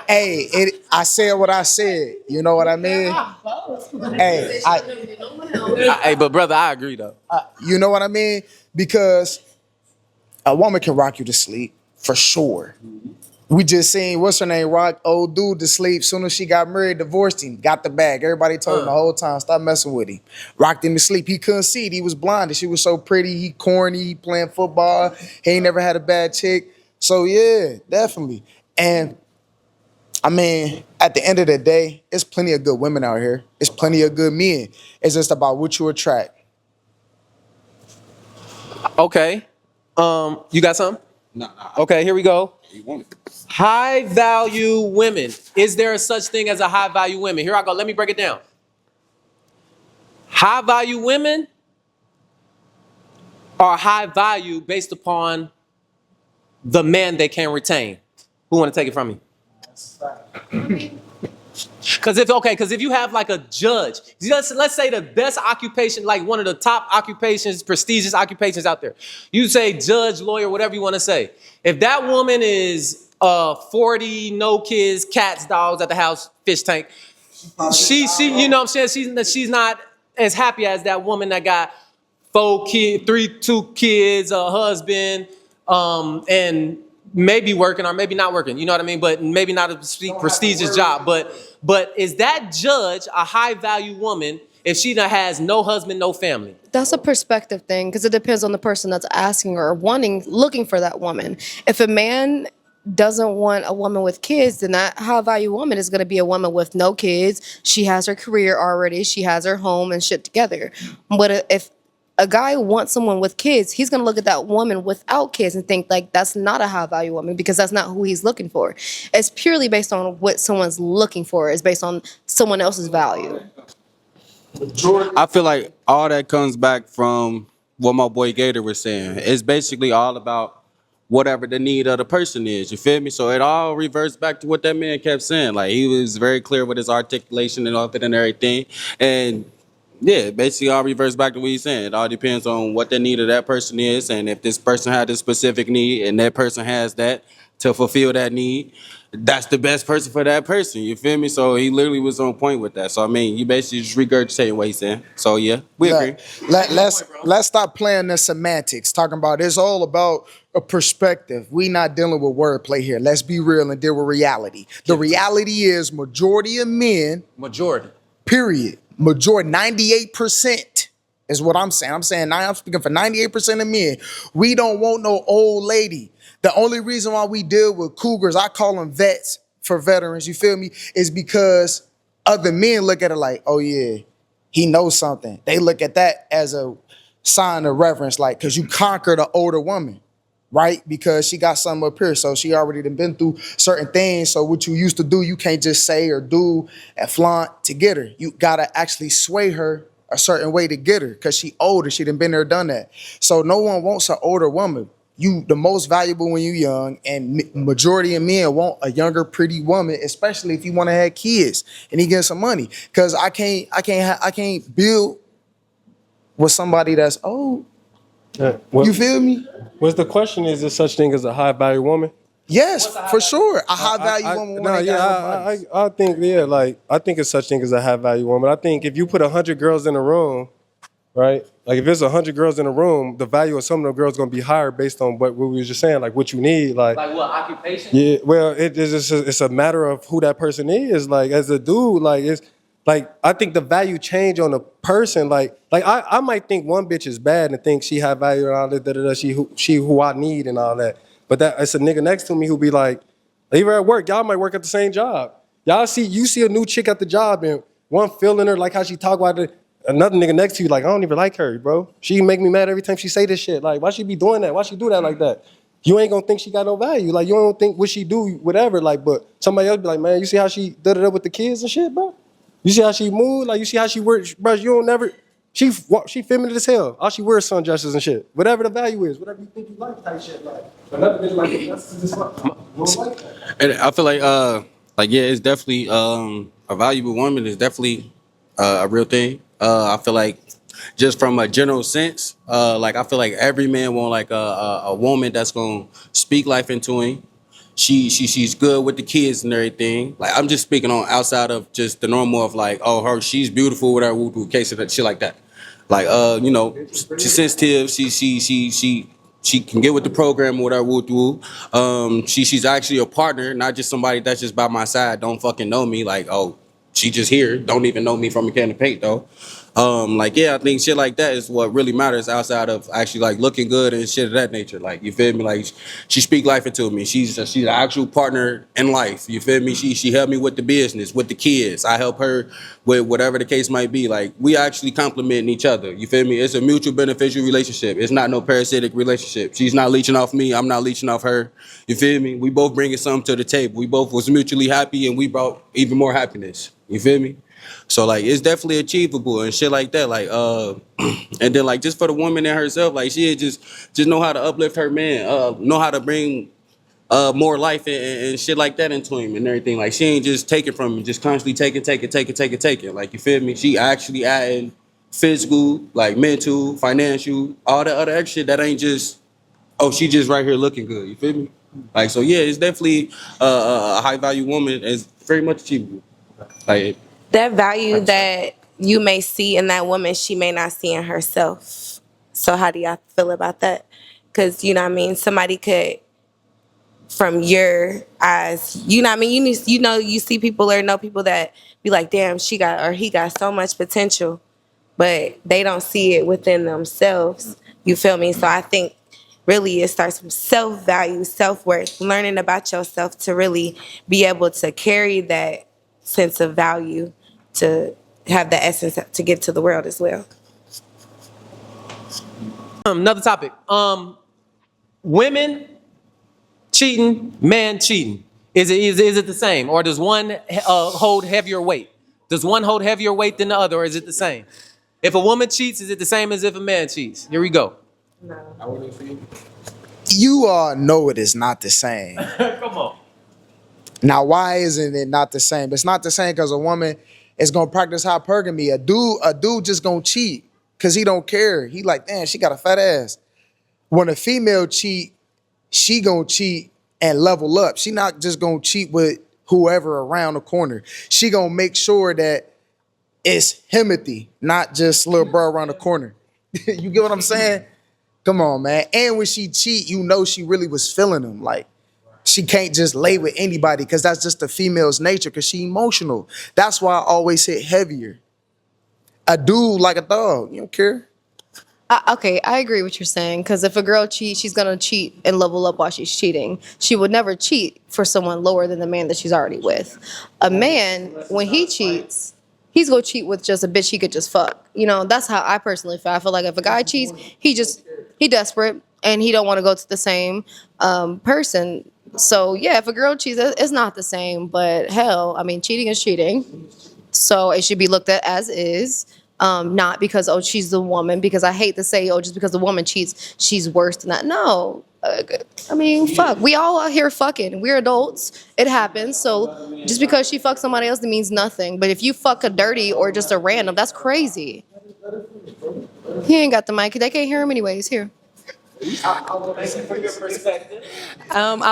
Hey, I said what I said. You know what I mean? Hey, Hey, but brother, I agree though. you know what I mean? Because a woman can rock you to sleep for sure. We just seen what's her name rock old dude to sleep. Soon as she got married, divorced him, got the bag. Everybody told him the whole time, stop messing with him. Rocked him to sleep. He couldn't see it. He was blinded. She was so pretty. He corny. He playing football. He ain't never had a bad chick. So yeah, definitely. And I mean, at the end of the day, it's plenty of good women out here. It's plenty of good men. It's just about what you attract. Okay. You got something? Nah. Okay, here we go. You want it. High value women. Is there a such thing as a high value women? Here I go. Let me break it down. High value women are high value based upon the man they can retain. Who want to take it from me? Because if you have like a judge, let's say the best occupation, like one of the top occupations, prestigious occupations out there. You say judge, lawyer, whatever you want to say. If that woman is 40, no kids, cats, dogs at the house, fish tank, she you know what I'm saying? She's not as happy as that woman that got 2 kids, a husband, and maybe working or maybe not working. You know what I mean? But maybe not a prestigious job. But is that judge a high value woman if she has no husband, no family? That's a perspective thing because it depends on the person that's asking or looking for that woman. If a man doesn't want a woman with kids, then that high value woman is going to be a woman with no kids. She has her career already. She has her home and shit together. But if a guy wants someone with kids, he's going to look at that woman without kids and think like that's not a high value woman because that's not who he's looking for. It's purely based on what someone's looking for. It's based on someone else's value. I feel like all that comes back from what my boy Gator was saying. It's basically all about whatever the need of the person is. You feel me? So it all reverts back to what that man kept saying. Like, he was very clear with his articulation and all that and everything. And yeah, basically all reverts back to what he's saying. It all depends on what the need of that person is, and if this person had a specific need and that person has that to fulfill that need, that's the best person for that person. You feel me? So he literally was on point with that. So I mean, you basically just regurgitating what he's saying. So yeah, we agree. Let's stop playing the semantics. Talking about it's all about a perspective. We not dealing with wordplay here. Let's be real and deal with reality. The reality is majority of men, period. Majority, 98% is what I'm saying. I'm speaking for 98% of men. We don't want no old lady. The only reason why we deal with cougars, I call them vets for veterans, you feel me, is because other men look at it like, oh yeah, he knows something. They look at that as a sign of reverence, like, because you conquered an older woman, right? Because she got something up here. So she already done been through certain things. So what you used to do, you can't just say or do and flaunt to get her. You got to actually sway her a certain way to get her because she older. She done been there, done that. So no one wants an older woman. You the most valuable when you young, and majority of men want a younger, pretty woman, especially if you want to have kids and he get some money. Cause I can't build with somebody that's old. You feel me? Was the question, is there such thing as a high value woman? Yes, for sure. A high value woman. No, yeah, I think, yeah, like, I think it's such thing as a high value woman. I think if you put 100 girls in a room, right? Like if there's 100 girls in a room, the value of some of the girls gonna be higher based on what we was just saying, like what you need, like what occupation? yeah. Well, it's a matter of who that person is. Like as a dude, like it's like I think the value change on a person. Like I might think one bitch is bad and think she have value and all that, she who I need and all that. But that it's a nigga next to me who be like, even at work, y'all might work at the same job. You see a new chick at the job and one feeling her, like how she talk about it. Another nigga next to you, like, I don't even like her, bro. She make me mad every time she say this shit. Like, why she be doing that? Why she do that like that? You ain't gonna think she got no value. Like, you don't think what she do, whatever. Like, but somebody else be like, man, you see how she did it up with the kids and shit, bro? You see how she move? Like, you see how she works, bro? You don't never. She feminine as hell. All she wears sundresses and shit. Whatever the value is, whatever you think you like, type shit. Like, another bitch like that's just like, you don't like that. And I feel like yeah, it's definitely a valuable woman is definitely a real thing. I feel like just from a general sense, like I feel like every man want like a woman that's gonna speak life into him. She's good with the kids and everything. Like I'm just speaking on outside of just the normal of like, oh, she's beautiful, whatever, case of that shit like that. Like you know, she's sensitive. She can get with the program or whatever. She's actually a partner, not just somebody that's just by my side. Don't fucking know me. Like, oh, she just here. Don't even know me from a can of paint though. Like yeah, I think shit like that is what really matters outside of actually like looking good and shit of that nature. Like you feel me? Like she speak life into me. She's an actual partner in life. You feel me? She helped me with the business, with the kids. I help her with whatever the case might be. Like we actually complementing each other. You feel me? It's a mutual beneficial relationship. It's not no parasitic relationship. She's not leeching off me. I'm not leeching off her. You feel me? We both bringing something to the table. We both was mutually happy and we brought even more happiness. You feel me? So like it's definitely achievable and shit like that. Like and then like just for the woman in herself, like she just know how to uplift her man, know how to bring more life and shit like that into him and everything. Like she ain't just taking from him, just constantly taking. Like you feel me? She actually adding physical, like mental, financial, all the other extra shit that ain't just she just right here looking good. You feel me? Like so yeah, it's definitely a high value woman. It's very much achievable. Like. That value that you may see in that woman, she may not see in herself. So how do y'all feel about that? Because, you know what I mean, somebody could, from your eyes, you know what I mean, you see people or know people that be like, damn, she got or he got so much potential, but they don't see it within themselves. You feel me? So I think really it starts from self-value, self-worth, learning about yourself to really be able to carry that sense of value to have the essence to give to the world as well. Another topic. Women cheating, man cheating. Is it the same, or does one hold heavier weight? Does one hold heavier weight than the other, or is it the same? If a woman cheats, is it the same as if a man cheats? Here we go. You all know it is not the same. Come on. Now, why isn't it not the same? It's not the same because a woman is gonna practice hypergamy. A dude just gonna cheat because he don't care. He like, damn, she got a fat ass. When a female cheat, she gonna cheat and level up. She not just gonna cheat with whoever around the corner. She gonna make sure that it's Timothy, not just little bro around the corner. You get what I'm saying? Come on, man. And when she cheat, you know she really was feeling him. Like, she can't just lay with anybody because that's just the female's nature because she emotional. That's why I always hit heavier. A dude like a dog, you don't care. Okay, I agree with what you're saying because if a girl cheats, she's gonna cheat and level up while she's cheating. She would never cheat for someone lower than the man that she's already with. A man, when he cheats, he's gonna cheat with just a bitch he could just fuck. You know, that's how I personally feel. I feel like if a guy cheats, he desperate and he don't want to go to the same person. So yeah, if a girl cheats, it's not the same. But hell, I mean, cheating is cheating, so it should be looked at as is. Not because, oh, she's the woman, because I hate to say, oh, just because the woman cheats, she's worse than that. No. I mean, fuck. We all out here fucking. We're adults. It happens. So just because she fucks somebody else, that means nothing. But if you fuck a dirty or just a random, that's crazy. He ain't got the mic. They can't hear him anyways. Here. I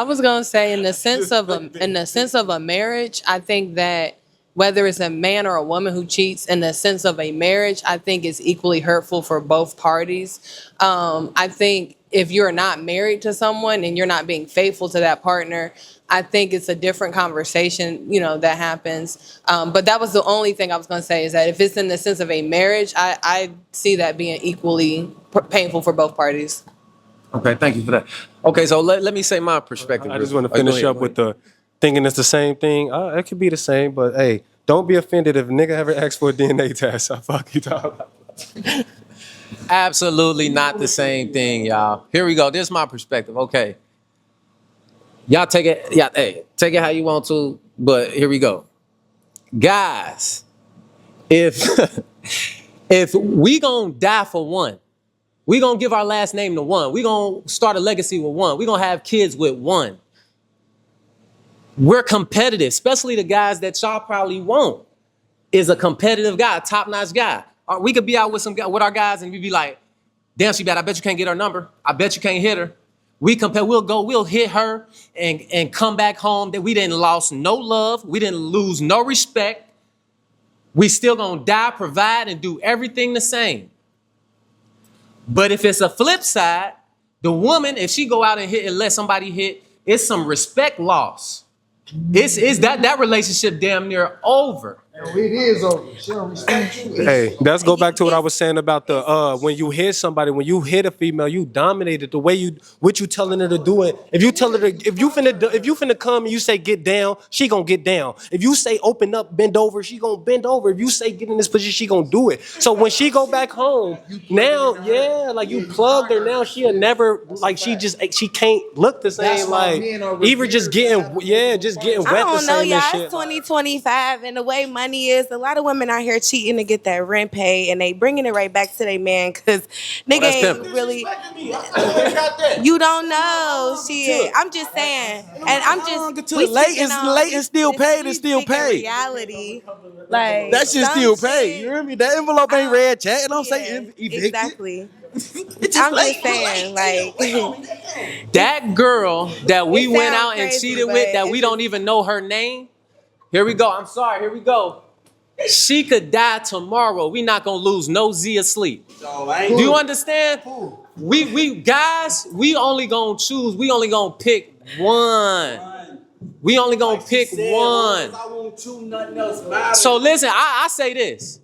was gonna say, in the sense of a marriage, I think that whether it's a man or a woman who cheats, in the sense of a marriage, I think it's equally hurtful for both parties. I think if you're not married to someone and you're not being faithful to that partner, I think it's a different conversation, that happens. But that was the only thing I was going to say, is that if it's in the sense of a marriage, I see that being equally painful for both parties. Okay, thank you for that. Okay, so let me say my perspective. I just want to finish up with the thinking it's the same thing. It could be the same, but hey, don't be offended if a nigga ever asks for a DNA test. I fuck you talking about. Absolutely not the same thing, y'all. Here we go. This is my perspective. Okay. Y'all take it, take it how you want to, but here we go. Guys, if if we gonna die for one, we gonna give our last name to one. We gonna start a legacy with one. We gonna have kids with one. We're competitive, especially the guys that y'all probably won't. Is a competitive guy, top-notch guy. Or we could be out with with our guys and we be like, damn, she bad. I bet you can't get her number. I bet you can't hit her. We compare, we'll hit her and come back home that we didn't lost no love. We didn't lose no respect. We still gonna die, provide, and do everything the same. But if it's a flip side, the woman, if she go out and hit and let somebody hit, it's some respect loss. It's that relationship damn near over. It is over. She don't respect you. Hey, let's go back to what I was saying about the when you hit somebody, when you hit a female, you dominate it. The way what you telling her to do it. If you tell her if you finna come and you say get down, she gonna get down. If you say open up, bend over, she gonna bend over. If you say get in this position, she gonna do it. So when she go back home, now, like you plugged her. Now she'll never she can't look the same. Like even just getting wet I the don't know, same y'all. and shit. It's 2025, and the way money is, a lot of women out here cheating to get that rent paid, and they bringing it right back to their man because nigga ain't really. You don't know, shit. I'm just saying, and I'm just late and still paid is still paid. Reality, like That shit still paid. You hear me? That envelope ain't red, chat. And I'm saying exactly. It's I'm just saying, like that girl that we It went sound out and crazy, cheated but with, that it's we don't even know her name. Here we go. I'm sorry. Here we go. She could die tomorrow. We not gonna lose no Z of sleep. Do you understand? We guys, we only gonna choose. We only gonna pick one. We only gonna pick one. So listen, I say this.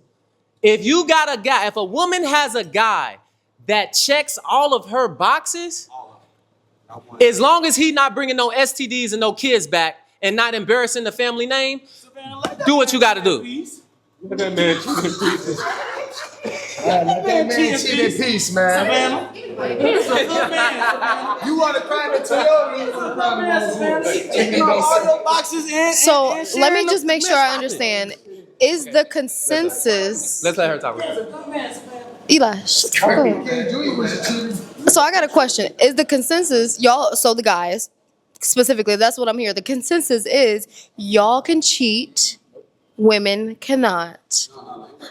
If you got a guy, if a woman has a guy that checks all of her boxes, as long as he not bringing no STDs and no kids back and not embarrassing the family name, do what you got to do. Look at that man Let that man cheat in peace, man. You want to climb the Toyota, you want to climb the all your boxes in. So let me just make sure I understand. Is the consensus... Let's let her talk. Eli, shut the fuck up. So I got a question. Is the consensus, y'all, so the guys, specifically, that's what I'm hearing. The consensus is y'all can cheat, women cannot.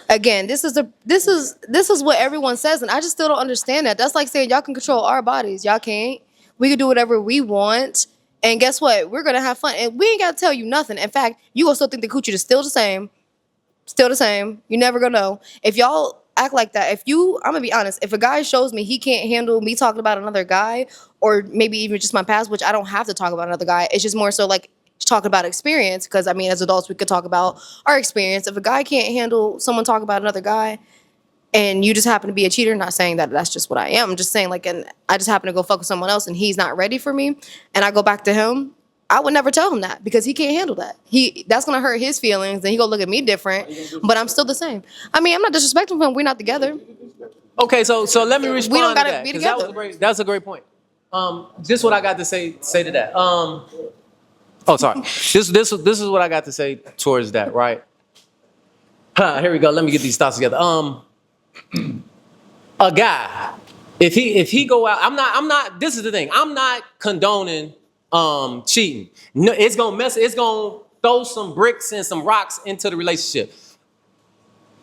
Again, this is what everyone says, and I just still don't understand that. That's like saying y'all can control our bodies. Y'all can't. We can do whatever we want. And guess what? We're gonna have fun. And we ain't gotta tell you nothing. In fact, you will still think the coochie is still the same. Still the same. You never gonna know. If y'all act like that, I'm gonna be honest, if a guy shows me he can't handle me talking about another guy, or maybe even just my past, which I don't have to talk about another guy, it's just more so like talking about experience, because I mean, as adults, we could talk about our experience. If a guy can't handle someone talking about another guy, and you just happen to be a cheater, not saying that that's just what I am, I'm just saying, like, and I just happen to go fuck with someone else and he's not ready for me, and I go back to him, I would never tell him that, because he can't handle that. That's gonna hurt his feelings, then he gonna look at me different, but I'm still the same. I mean, I'm not disrespecting him, we're not together. Okay, so let me respond We don't to gotta that, be 'cause together. that's a great point. Just what I got to say to that. Sorry. This is what I got to say towards that, right? Here we go. Let me get these thoughts together. A guy, if he go out, I'm not. This is the thing. I'm not condoning cheating. No, it's gonna throw some bricks and some rocks into the relationship.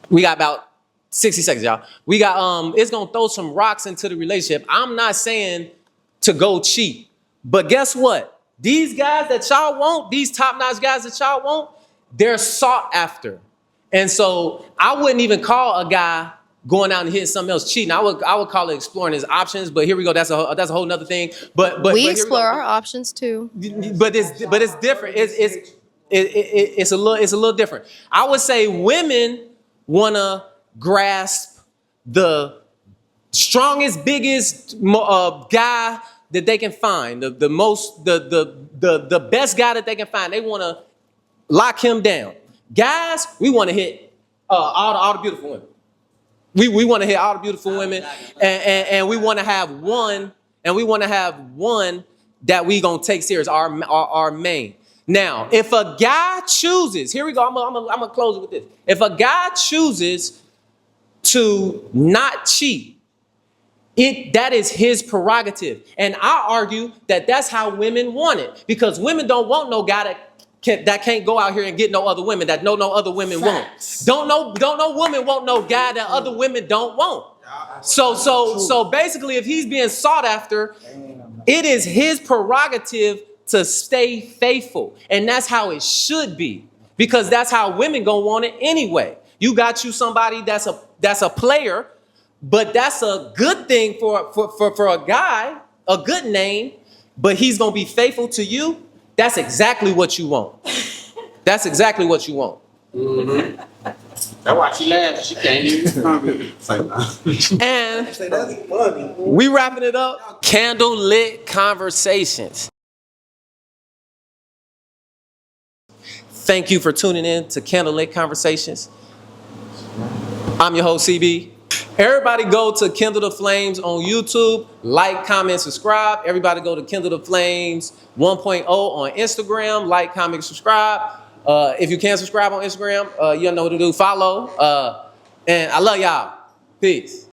We got about 60 seconds, y'all. We got it's gonna throw some rocks into the relationship. I'm not saying to go cheat, but guess what? These guys that y'all want, these top-notch guys that y'all want, they're sought after. And so I wouldn't even call a guy going out and hitting something else cheating. I would call it exploring his options. But here we go. That's a whole nother thing. But We here explore go. our options too. But it's different. It's a little different. I would say women wanna grasp the strongest, biggest guy that they can find, the best guy that they can find. They want to lock him down. Guys, we want to hit all the beautiful women. We want to hit all the beautiful women, and we want to have one, that we gonna take serious, our main. Now, if a guy chooses, here we go. I'm gonna close it with this. If a guy chooses to not cheat, that is his prerogative. And I argue that that's how women want it, because women don't want no guy that can't go out here and get no other women, that no other women want. Don't no woman want no guy that other women don't want. So basically, if he's being sought after, it is his prerogative to stay faithful. And that's how it should be, because that's how women gonna want it anyway. You got you somebody that's a player, but that's a good thing for a guy, a good name, but he's gonna be faithful to you. That's exactly what you want. That's exactly what you want. Mm-hmm. That's why she laughs. She can't even. And we wrapping it up. Candlelit conversations. Thank you for tuning in to Candlelit Conversations. I'm your host, CB. Everybody go to Kindle the Flames on YouTube. Like, comment, subscribe. Everybody go to Kindle the Flames 1.0 on Instagram. Like, comment, subscribe. If you can't subscribe on Instagram, you know what to do. Follow. And I love y'all. Peace.